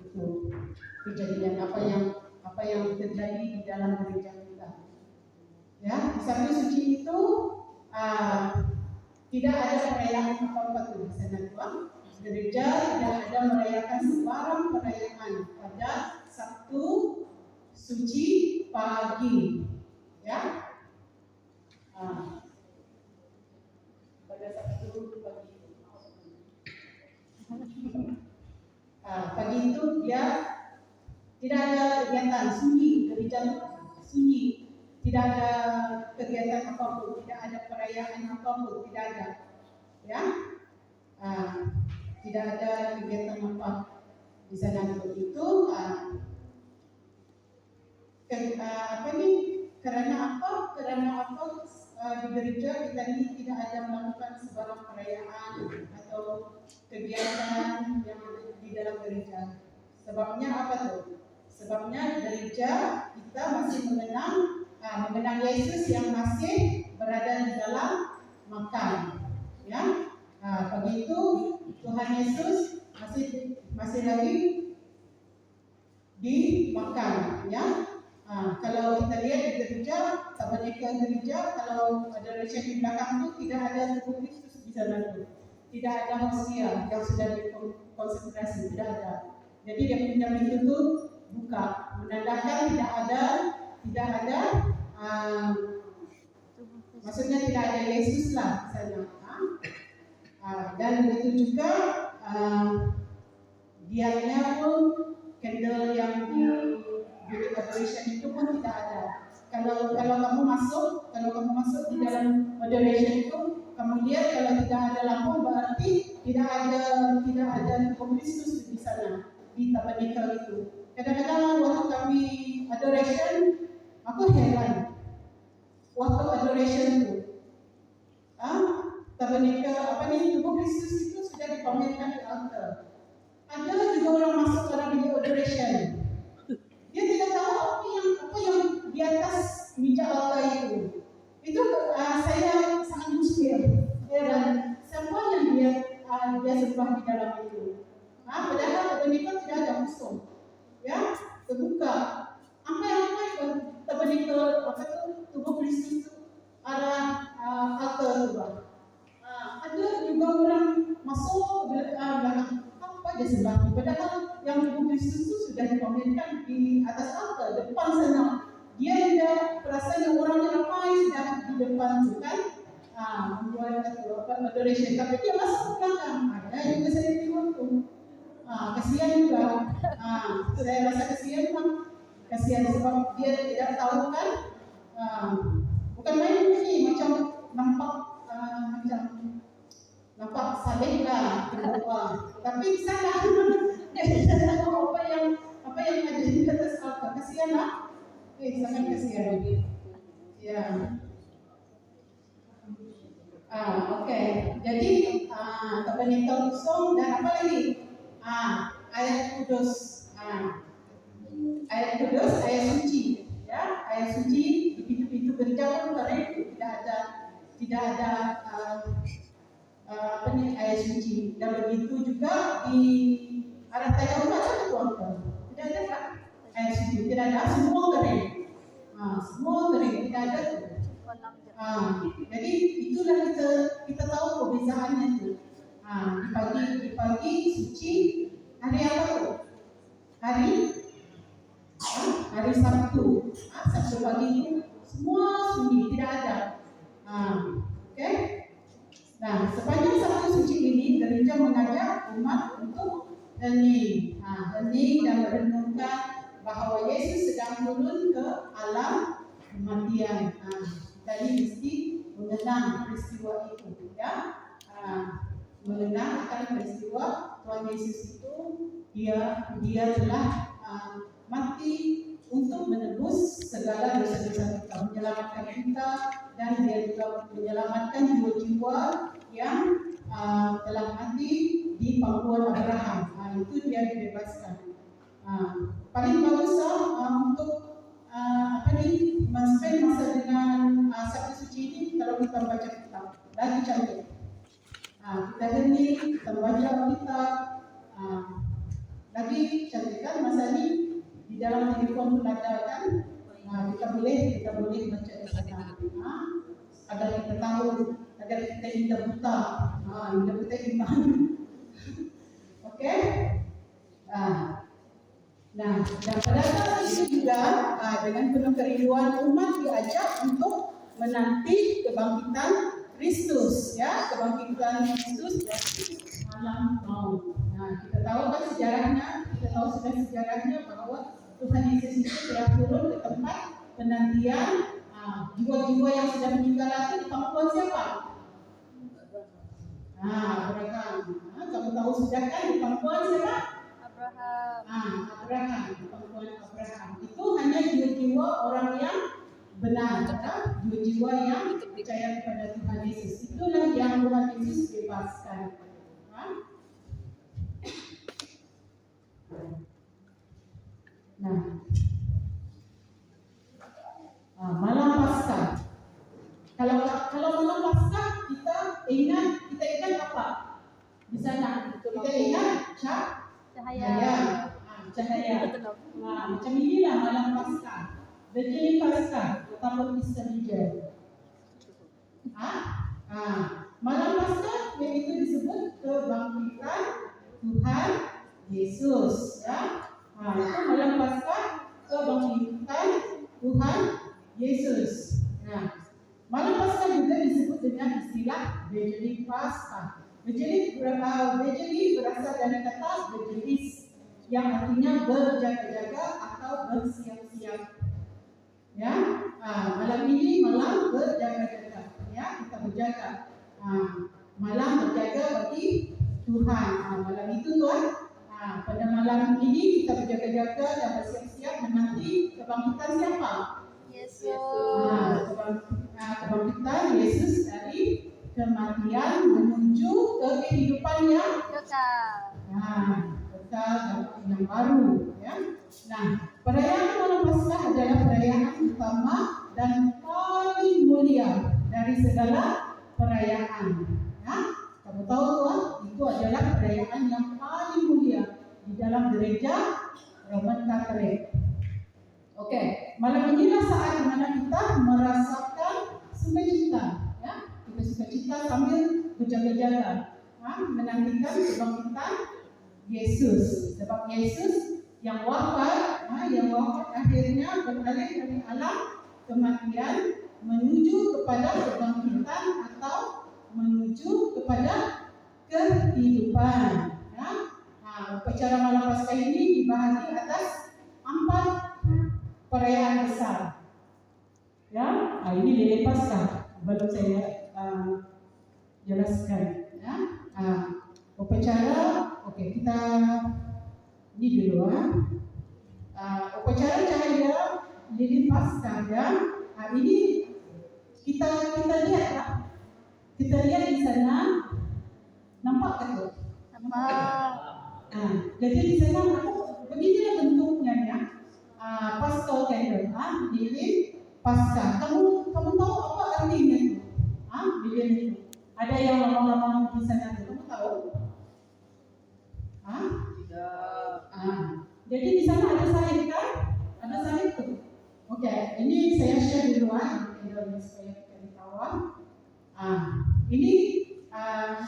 [SPEAKER 1] itu kejadian apa yang terjadi di dalam gereja kita. Ya, di Sabtu suci itu tidak ada perayaan apa-apa tuh di sana Tuhan. Gereja tidak ada merayakan sembarang perayaan pada Sabtu suci pagi, ya. Pada Sabtu pagi itu dia tidak ada kegiatan, sunyi, gereja sunyi. Tidak ada kegiatan apapun, tidak ada perayaan apapun, tidak ada, ya. Tidak ada kegiatan apa di sana begitu. Karena apa? Di gereja kita ini tidak ada melakukan sebarang perayaan atau kegiatan yang di dalam gereja. Sebabnya apa tuh? Sebabnya gereja kita masih mengenang Yesus yang masih berada di dalam makan, ya. Pagi itu Tuhan Yesus masih lagi dimakan, ya. Kalau kita lihat di gereja, tabernakel gereja, kalau ada resep di belakang itu tidak ada tubuh Kristus di sana itu, tidak ada hostia yang sudah dikonsentrasi, tidak ada. Jadi dia punya pintu itu buka, menandakan tidak ada maksudnya tidak ada Yesus lah di sana. Dan begitu juga dianya pun candle yang di beauty operation itu pun tidak ada. Kalau kamu masuk di dalam moderation itu, kamu lihat kalau tidak ada lampu berarti tidak ada Tuhan Kristus di sana di tabernakel itu. Kadang-kadang waktu kami adoration, aku heran waktu adoration itu. Tabernakel Tuhan Kristus itu sudah dipamerkan di altar. Ada juga orang masuk dalam bilik adoration. Dia tidak tahu apa yang di atas meja altar itu. Itu saya sangat muskil. Dan siapa yang dia sembah di dalam itu. Padahal tabernakel tidak ada musuh. Ya, terbuka. Apa yang tabernakel tubuh Kristus itu arah altar itu. Ada juga orang masuk belakang apa dia sembah. Padahal yang tubuh Kristus itu sudah dipamerkan di atas altar depan sana. Dia tidak perasaan yang orangnya ramai sudah di depan itu kan, membuat adoration. Tapi dia masuk ke belakang. Ada juga saya tengok tu. Kasihan juga. Saya rasa kasihan sebab dia tidak tahu kan. Bukan main ini macam nampak saleh lah, tapi salah. Dia tidak tahu apa yang ada di atas altar. Kasihan lah. Sangat kasihan. Ya. Okey. Jadi tabernakel kosong dan apa lagi? Ayat kudus. Ayat kudus, ayat suci. Ya, ayat suci di pintu-pintu gereja pun kering, tidak ada ayat suci. Dan begitu juga di arah tayar rumah ada tuan-tuan. Tidak ada kan? Ayat suci tidak ada, semua kering. Semua kering, tidak ada tu. Jadi itulah kita tahu perbezaannya tu. Di pagi suci, hari apa tu? Hari Sabtu. Sabtu pagi itu semua sunyi, tidak ada. Okey. Nah, sepanjang Sabtu suci ini gereja mengajak umat untuk hening dan merenungkan bahawa Yesus sedang turun ke alam kematian. Jadi mesti mengenang peristiwa itu, ya. Mengenang akan peristiwa Tuhan Yesus itu dia telah mati untuk menebus segala dosa-dosa kita, menyelamatkan kita, dan dia juga menyelamatkan jiwa-jiwa yang telah mati di pangkuan Abraham. Itu dia dibebaskan. Paling bagus untuk men-spend masa dengan Sabtu suci ini kalau kita baca kitab, lagi cantik. Kita hening, kita baca kitab, lagi cantik kan masa ini. Di dalam telefon pun ada kan, kita boleh baca di sana. Agar kita tahu, agar kita tidak buta, tidak buta iman. Okey. Nah, dan pada saat itu juga dengan penuh kerinduan umat diajak untuk menanti kebangkitan Kristus, ya, kebangkitan Kristus dari malam maut. Kita tahu kan sejarahnya bahwa Tuhan Yesus itu telah turun ke tempat penantian jiwa-jiwa yang sudah meninggal lagi di pangkuan siapa? Abraham. Kamu tahu sudah kan di pangkuan siapa? Abraham, pangkuan Abraham. Itu hanya jiwa-jiwa orang yang benar, jiwa-jiwa yang percaya kepada Tuhan Yesus. Itulah yang Tuhan Yesus bebaskan. Malam Paskah. Kalau malam Paskah kita ingat apa? Di sana kita ingat cahaya. Macam inilah malam Paskah. Virgin Paskah ataupun Easter Vigil. Malam Paskah yaitu disebut kebangkitan Tuhan Yesus, ya. Itu malam Paskah kebangkitan Tuhan Yesus. Malam Paskah juga disebut dengan istilah Virgin Paskah. Virgin berasal dari kata Virgilis yang artinya berjaga-jaga atau bersiap-siap. Ya, malam ini malam berjaga-jaga. Ya, kita berjaga. Malam berjaga bagi Tuhan. Malam itu Tuhan. Pada malam ini kita berjaga-jaga dan bersiap-siap menanti kebangkitan siapa?
[SPEAKER 2] Yesus.
[SPEAKER 1] Kebangkitan Yesus dari kematian menuju ke kehidupan yang
[SPEAKER 2] Kekal.
[SPEAKER 1] kekal dan yang baru. Ya. Nah, perayaan malam Paskah adalah perayaan utama dan paling mulia dari segala perayaan. Ya. Kamu tahu tuan, itu adalah perayaan yang paling mulia di dalam gereja Roman Katolik. Oke, malam inilah saat di mana kita merasakan sukacita, ya. Kita sukacita sambil berjaga-jaga, menantikan kebangkitan Yesus. Sebab Yesus yang wafat akhirnya beralih dari alam kematian menuju kepada kebangkitan atau menuju kepada kehidupan. Ya. Upacara malam Paskah ini dibahagi atas 4 perayaan besar. Ya, ini lilin Paskah. Baru saya jelaskan. Ya. Upacara, kita ini dulu. Upacara cahaya lilin Paskah. Ya. Ini kita lihat lah. Kita lihat di sana, nampak kan tuh?
[SPEAKER 2] Nampak.
[SPEAKER 1] Jadi di sana beginilah bentuknya ya. Paschal candle, lilin Paskah. Kamu tahu apa artinya itu? Lilin itu. Ada yang lama-lama di sana tuh, kamu tahu? Jadi di sana ada salib kan? Ada salib tuh. Oke, ini saya share di luar supaya kita tahu. Ini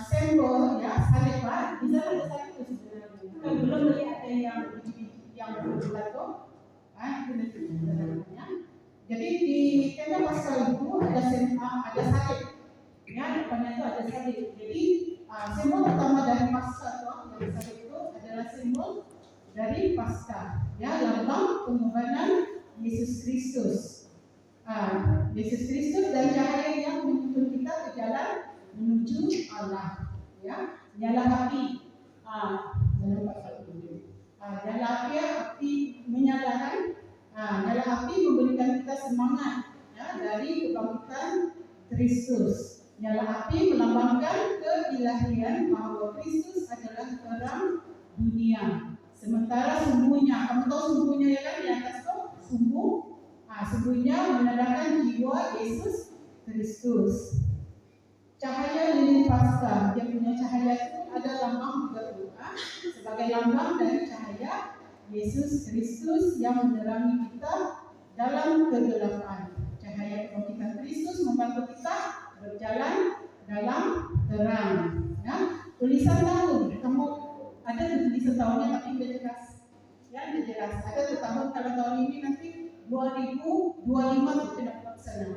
[SPEAKER 1] simbol ya salib. Di sana ada salib itu sebenarnya. Belum lihat yang berlaku. Itu nanti. Jadi di tenda Paskah itu ada salib. Ya, depannya itu ada salib. Jadi simbol utama dari Paskah dari salib itu adalah simbol dari Paskah. Ya, lambang pengorbanan Yesus Kristus. Yesus Kristus dan cahaya yang menuntun kita ke jalan menuju Allah. Ya, nyala api. Nyala api menyalakan. Nyala api memberikan kita semangat ya, dari kebangkitan Kristus. Nyala api melambangkan keilahian bahwa Kristus adalah terang dunia. Sementara sumbunya, kamu tahu sumbunya ya kan di atas tuh sumbu. Sumbunya menandakan jiwa Yesus Kristus. Cahaya lilin Paskah, dia punya cahaya itu ada lambang juga sebagai lambang dari cahaya Yesus Kristus yang menerangi kita dalam kegelapan. Cahaya kebangkitan Kristus membantu kita berjalan dalam terang. Ya. Tulisan tahun, kamu ada tulisan tahunnya tapi tidak jelas. Ya, tidak jelas. Ada tuh tahun, kalau tahun ini nanti 2025 itu tidak terlaksana.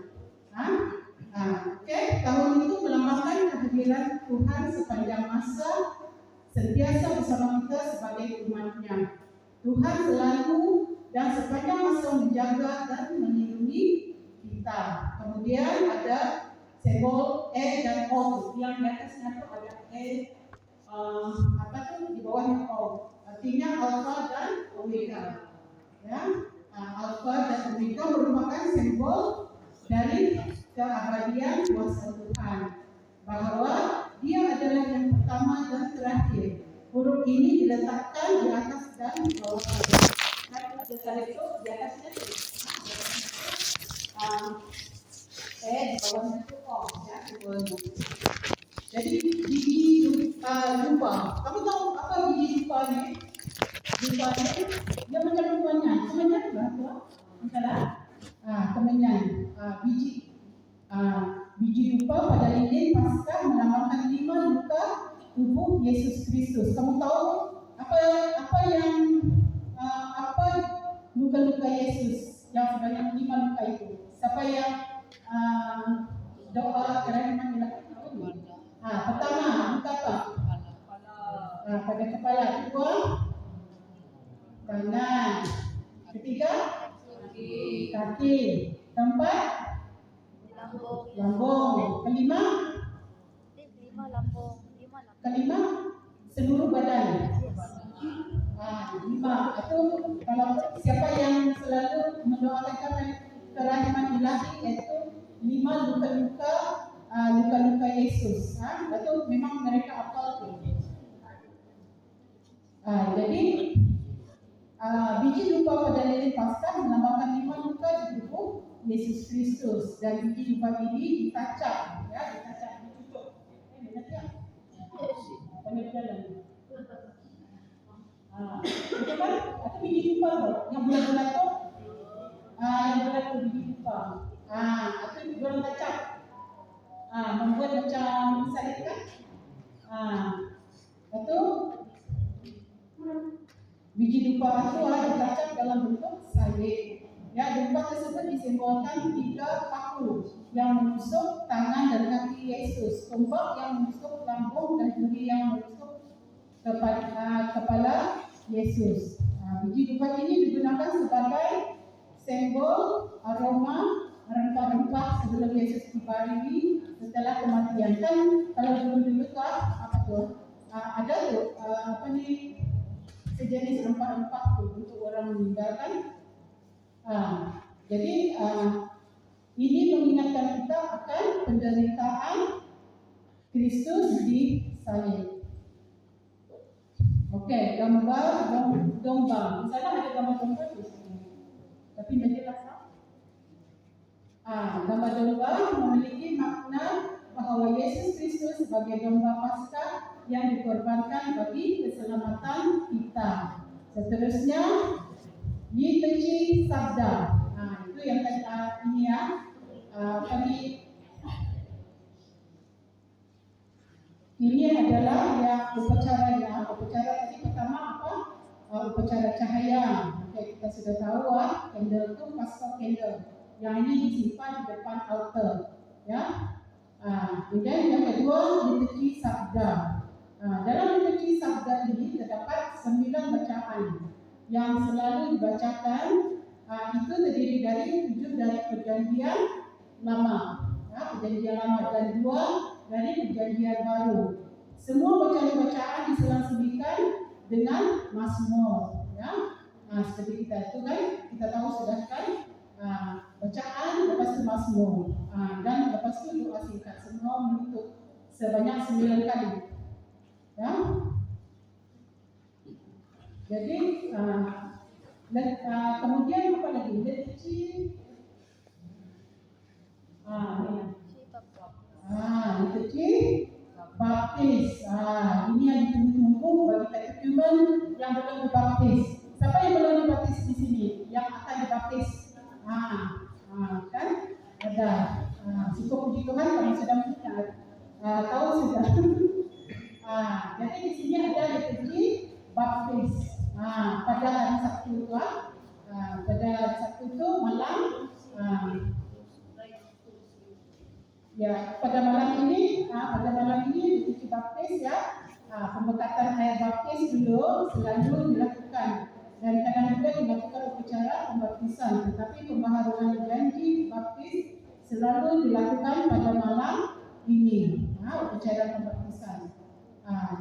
[SPEAKER 1] Tahun itu melambangkan kehadiran Tuhan sepanjang masa sentiasa bersama kita sebagai umat-Nya. Tuhan selalu dan sepanjang masa menjaga dan melindungi kita. Kemudian ada simbol E dan O. Yang di atasnya itu ada E, di bawahnya O. Artinya Alfa dan Omega. Ya, Alfa dan Omega merupakan simbol dari keabadian kuasa Tuhan. Bahwa Dia adalah yang pertama dan terakhir. Huruf ini diletakkan di atas dan di bawah. Nah, itu di atasnya di bawahnya itu O ya, di bawahnya. Jadi biji dupa. Kamu tahu apa biji dupa ini? Dupa ini dia macam dupanya. Kemenyan berapa? Salah. Kemenyan. Biji dupa pada lilin Paskah melambangkan 5 luka tubuh Yesus Kristus. Kamu tahu apa luka-luka Yesus yang sebanyak 5 luka itu? Siapa yang doa kerana dilakukan? Pertama, luka apa? Pada kepala. Kedua, kanan. Ketiga, kaki. kaki. Keempat,
[SPEAKER 2] Lambung.
[SPEAKER 1] lambung. Kelima,
[SPEAKER 2] Lima lambung.
[SPEAKER 1] kelima, seluruh badan. Lima. Itu kalau siapa yang selalu mendoakan kerahiman ilahi, yaitu 5 luka-luka luka-luka Yesus. Itu memang mereka hafal tu. Jadi biji lupa pada lilin Paskah melambangkan 5 luka di tubuh Yesus Kristus, dan biji lupa ini ditacap, ditacap, ditutup. Benar tak? Panggil jalan. Betul kan? Atau biji lupa tu, yang bulat-bulat tu, yang bulat tu biji lupa. Atau diorang tacap, membuat macam salib kan? Itu biji dupa itu ditacap dalam bentuk salib. Dupa tersebut disimbolkan 3 paku yang menusuk tangan dan kaki Yesus, tombak yang menusuk lambung, dan duri yang menusuk kepala Yesus. Biji dupa ini digunakan sebagai simbol aroma rempah-rempah sebelum Yesus dibaringi setelah kematian. Kan kalau dulu-dulu tu apa tu? Ada tu sejenis rempah-rempah tu untuk orang meninggal kan. Jadi ini mengingatkan kita akan penderitaan Kristus di salib. Okey, gambar domba. Di sana ada gambar domba tu. Tapi tidak jelas. Gambar domba memiliki makna bahawa Yesus Kristus sebagai domba Paskah yang dikorbankan bagi keselamatan kita. Seterusnya, liturgi sabda. Itu yang ini ini adalah yang upacaranya. Upacara tadi pertama apa? Upacara cahaya. Okay, kita sudah tahu candle itu Paschal candle. Yang ini disimpan di depan altar. Kemudian yang kedua, liturgi sabda. Dalam liturgi sabda ini terdapat 9 bacaan yang selalu dibacakan. Itu terdiri dari 7 dari perjanjian lama, perjanjian lama, dan 2 dari perjanjian baru. Semua bacaan-bacaan diselang-selingkan dengan mazmur. Seperti kita itu kan, kita tahu sudah kan, bacaan lepas itu mazmur, dan lepas itu doa singkat. Semua menutup sebanyak 9 kali. Jadi kemudian apa lagi? Liturgi liturgi baptis. Ini yang ditunggu-tunggu bagi katechumen yang belum dibaptis. Siapa yang belum dibaptis di sini? Yang akan dibaptis? Kan ada. Syukur puji Tuhan kami sudah mendengar. Tahu sudah. Jadi di sini ada liturgi baptis. Pada hari Sabtu itu, pada hari Sabtu itu malam, pada malam ini liturgi baptis pembekatan air baptis dulu selalu dilakukan, dan kadang juga dilakukan upacara pembaptisan. Tetapi pembaharuan janji baptis selalu dilakukan pada malam ini, upacara pembaptisan.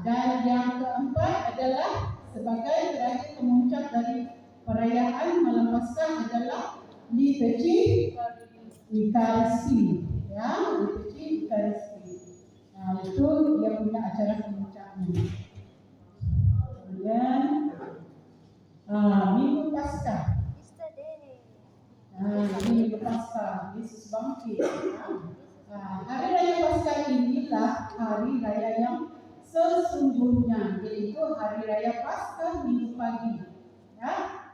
[SPEAKER 1] Dan yang keempat adalah sebagai terakhir kemuncak dari perayaan malam Paskah adalah liturgi Ekaristi. Liturgi Ekaristi. Itu yang punya acara kemuncaknya. Kemudian Minggu Paskah. Minggu Paskah, Yesus bangkit. Hari Raya Paskah inilah hari raya yang sesungguhnya, yaitu hari Raya Paskah Minggu pagi.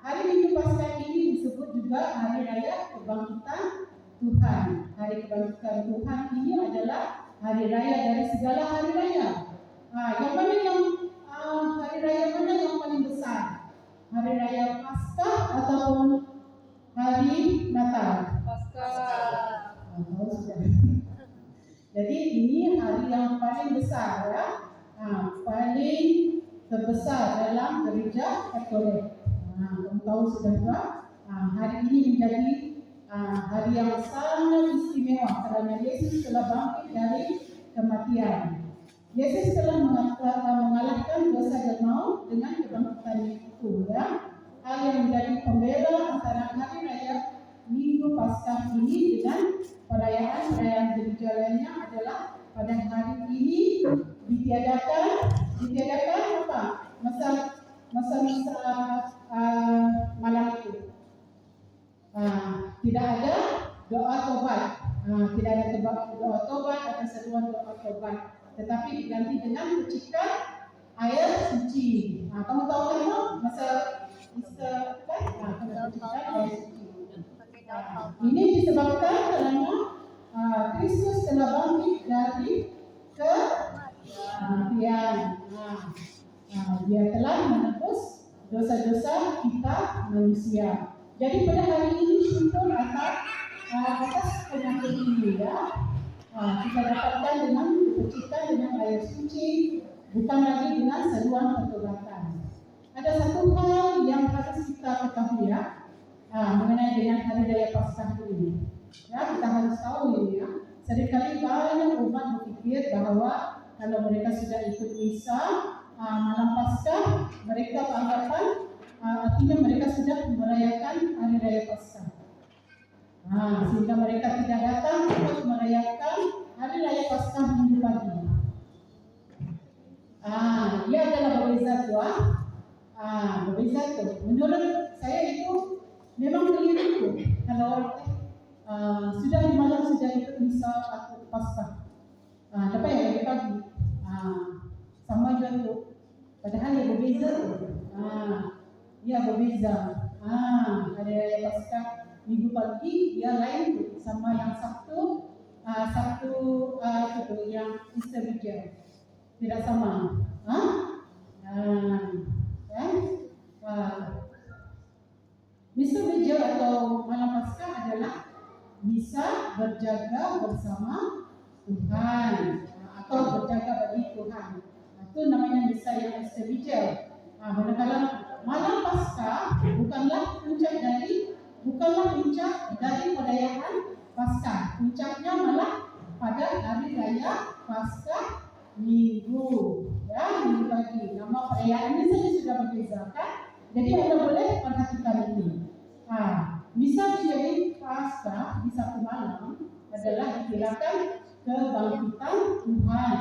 [SPEAKER 1] Hari Minggu Paskah ini disebut juga hari Raya Kebangkitan Tuhan. Hari Kebangkitan Tuhan ini adalah hari raya dari segala hari raya. Yang mana hari raya mana yang paling besar? Hari Raya Paskah ataupun hari Natal?
[SPEAKER 3] Paskah.
[SPEAKER 1] Jadi ini hari yang paling besar, paling terbesar dalam gereja Katolik. Kamu tahu sudah tak? Hari ini menjadi hari yang sangat istimewa karena Yesus telah bangkit dari kematian. Yesus telah mengalahkan dosa dan maut dengan kebangkitannya itu, ya. Hal yang menjadi pembeda antara hari raya Minggu Paskah ini dengan perayaan gereja lainnya adalah pada hari ini ditiadakan apa? Masa malam itu. Tidak ada doa tobat, tidak ada doa tobat atau seruan doa tobat, tetapi diganti dengan percikan air suci. Kamu tahu kan masa percikan air suci. Ini disebabkan karena Kristus telah bangkit dari kematian. Dia telah menebus dosa-dosa kita manusia. Jadi pada hari ini syukur atas penyakit ini, ya. Kita dapatkan dengan dipercikan dengan air suci, bukan lagi dengan seruan pertobatan. Ada satu hal yang harus kita ketahui, ya, mengenai dengan hari raya Paskah ini. Ya, kita harus tahu ini, ya. Seringkali banyak umat berpikir bahwa kalau mereka sudah ikut misa malam Paskah, mereka beranggapan artinya mereka sudah merayakan hari raya Paskah. Sehingga mereka tidak datang untuk merayakan hari raya Paskah minggu pagi. Ia adalah berbeza tuh. Berbeza tuh. Menurut saya itu memang keliru. Kalau sudah di malam sudah ikut misa atau Paskah, dapat ya pagi, sama juga tuh. Padahal ya berbeza tuh. Ya berbeza. Hari raya Paskah minggu pagi dia lain tuh sama yang Sabtu itu yang Easter Vigil. Tidak sama. Misa Vigil atau malam Paskah adalah misa berjaga bersama Tuhan atau berjaga bagi Tuhan. Itu namanya misa yang Easter Vigil. Manakala malam Paskah bukanlah puncak dari perayaan Paskah. Puncaknya malah pada hari raya Paskah Minggu, ya, minggu pagi. Nama perayaannya saja sudah berbeza, kan? Jadi Anda boleh perhatikan ini. Misa Vigil Paskah di Sabtu malam adalah dikirakan kebangkitan Tuhan,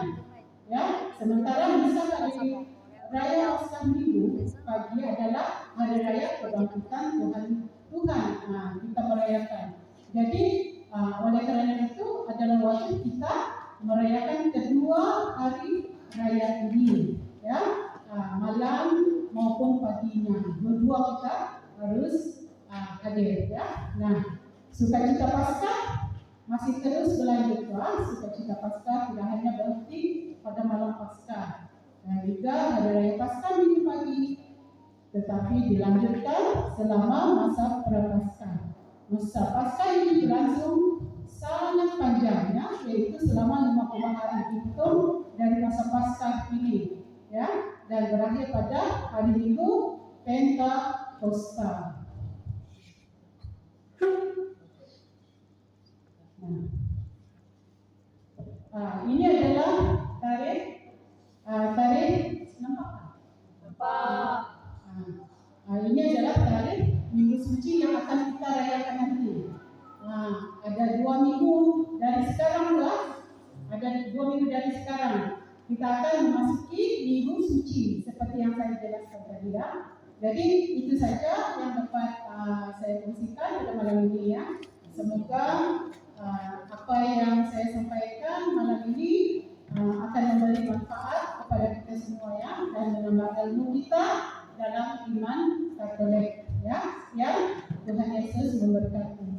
[SPEAKER 1] ya. Sementara misa hari raya Paskah Minggu pagi adalah hari raya kebangkitan Tuhan. Kita merayakan. Jadi oleh karena itu adalah wajib kita merayakan kedua hari raya ini, ya, malam maupun paginya. Dua-dua kita harus hadir, ya. Nah, sukacita Paskah masih terus berlanjut, sukacita Paskah tidak hanya berhenti pada malam Paskah. Dan juga hari raya Paskah minggu pagi, tetapi dilanjutkan selama masa prapaskah. Masa Paskah ini berlangsung sangat panjang, ya, yaitu selama 50 hari dihitung dari masa Paskah ini, ya, dan berakhir pada hari Minggu Pentakosta. Ini adalah tarikh nampak. Ini adalah tarikh Minggu Suci yang akan kita rayakan nanti. Ada 2 minggu dari sekarang, ada 2 minggu dari sekarang kita akan memasuki Minggu Suci seperti yang saya jelaskan tadi, ya. Jadi itu saja yang dapat saya kongsikan pada malam ini, ya. Semoga apa yang saya sampaikan malam ini akan memberi manfaat kepada kita semua, ya, dan menambah ilmu kita dalam iman Katolik, ya. Tuhan Yesus memberkati.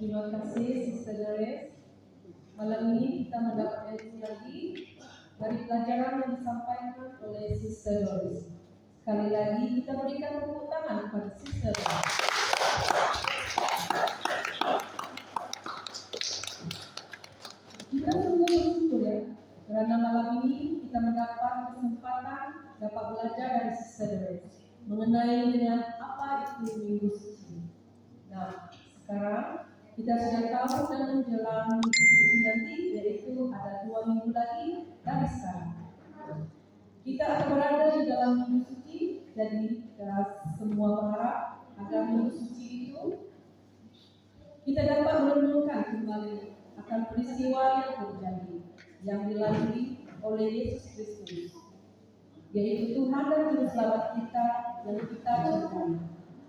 [SPEAKER 3] Terima kasih Sister Doris. Malam ini kita mendapat ilmu lagi dari pelajaran yang disampaikan oleh Sister Doris. Sekali lagi kita berikan tepuk tangan kepada Sister Doris. Kita sungguh bersyukur ya, karena malam ini kita mendapat kesempatan dapat belajar dari Sister Doris mengenai dengan apa itu Minggu Suci. Nah, sekarang kita sudah tahu dan menjelang Minggu Suci nanti, yaitu ada 2 minggu lagi dari sekarang. Kita akan berada di dalam Minggu Suci, jadi kita semua berharap agar Minggu Suci itu kita dapat merenungkan kembali akan peristiwa yang terjadi, yang dilalui oleh Yesus Kristus, yaitu Tuhan dan Juru Selamat kita yang kita cintai.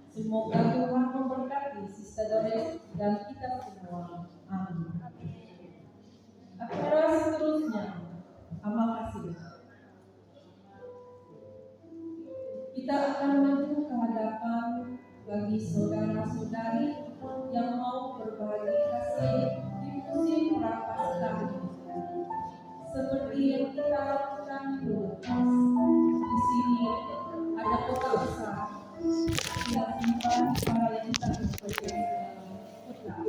[SPEAKER 3] Semoga Tuhan memberkati Sister Doris dan kita semua. Amin. Acara seterusnya, amal kasih. Kita akan maju ke hadapan bagi saudara-saudari yang mau berbagi kasih di musim Prapaskah ini. Seperti yang kita lakukan dulu. Di sini ada kotak besar. Kita simpan para yang tak bekerja dalam kotak.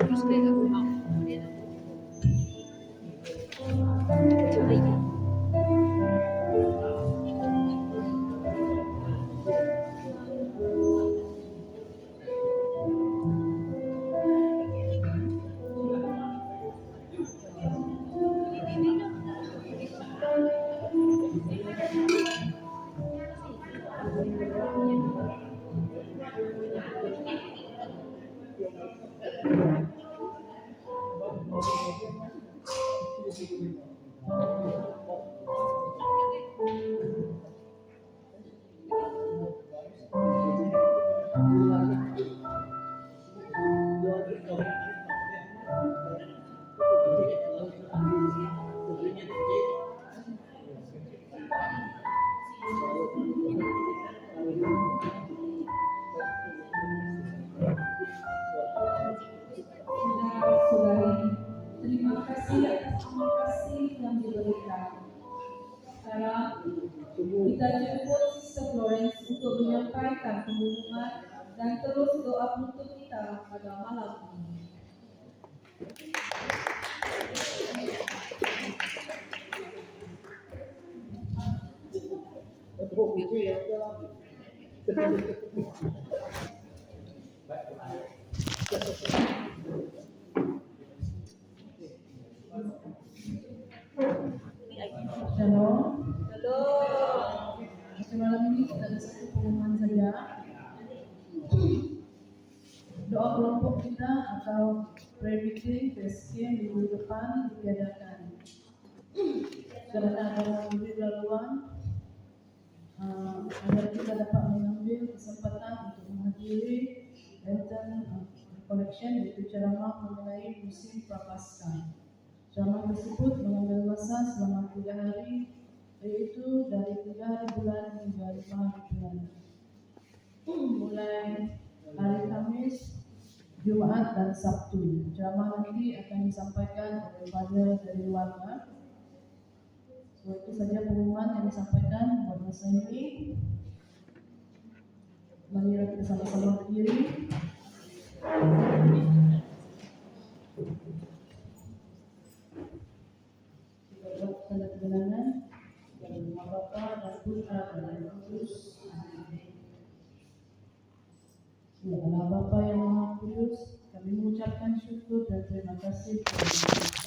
[SPEAKER 2] Terus kayak aku mau.
[SPEAKER 3] Saudara-saudari, terima kasih atas terima kasih yang diberikan. Sekarang kita jemput Sister Florence untuk menyampaikan pengumuman dan terus doa penutup kita pada malam ini. Shalom. Malam ini kita ada satu pengumuman saja. Doa kelompok kita atau prayer meeting PSK minggu depan ditiadakan. Karena ada memberi laluan, agar kita dapat mengambil kesempatan untuk menghadiri Lenten Collection, yaitu ceramah mengenai musim Prapaskah. Ceramah tersebut mengambil masa selama 3 hari, yaitu dari 3 hari bulan hingga 5 hari bulan. Mulai hari Kamis, Jumat dan Sabtu. Ceramah nanti akan disampaikan oleh Father dari warga. So, itu saja pengumuman yang disampaikan buat masa ini. Mari kita sama-sama berdiri. Kita buat tanda kebenaran dari Nama Bapa dan Putra dan Roh Kudus. Ya Allah Bapa yang Maha Kudus, kami mengucapkan syukur dan terima kasih kepada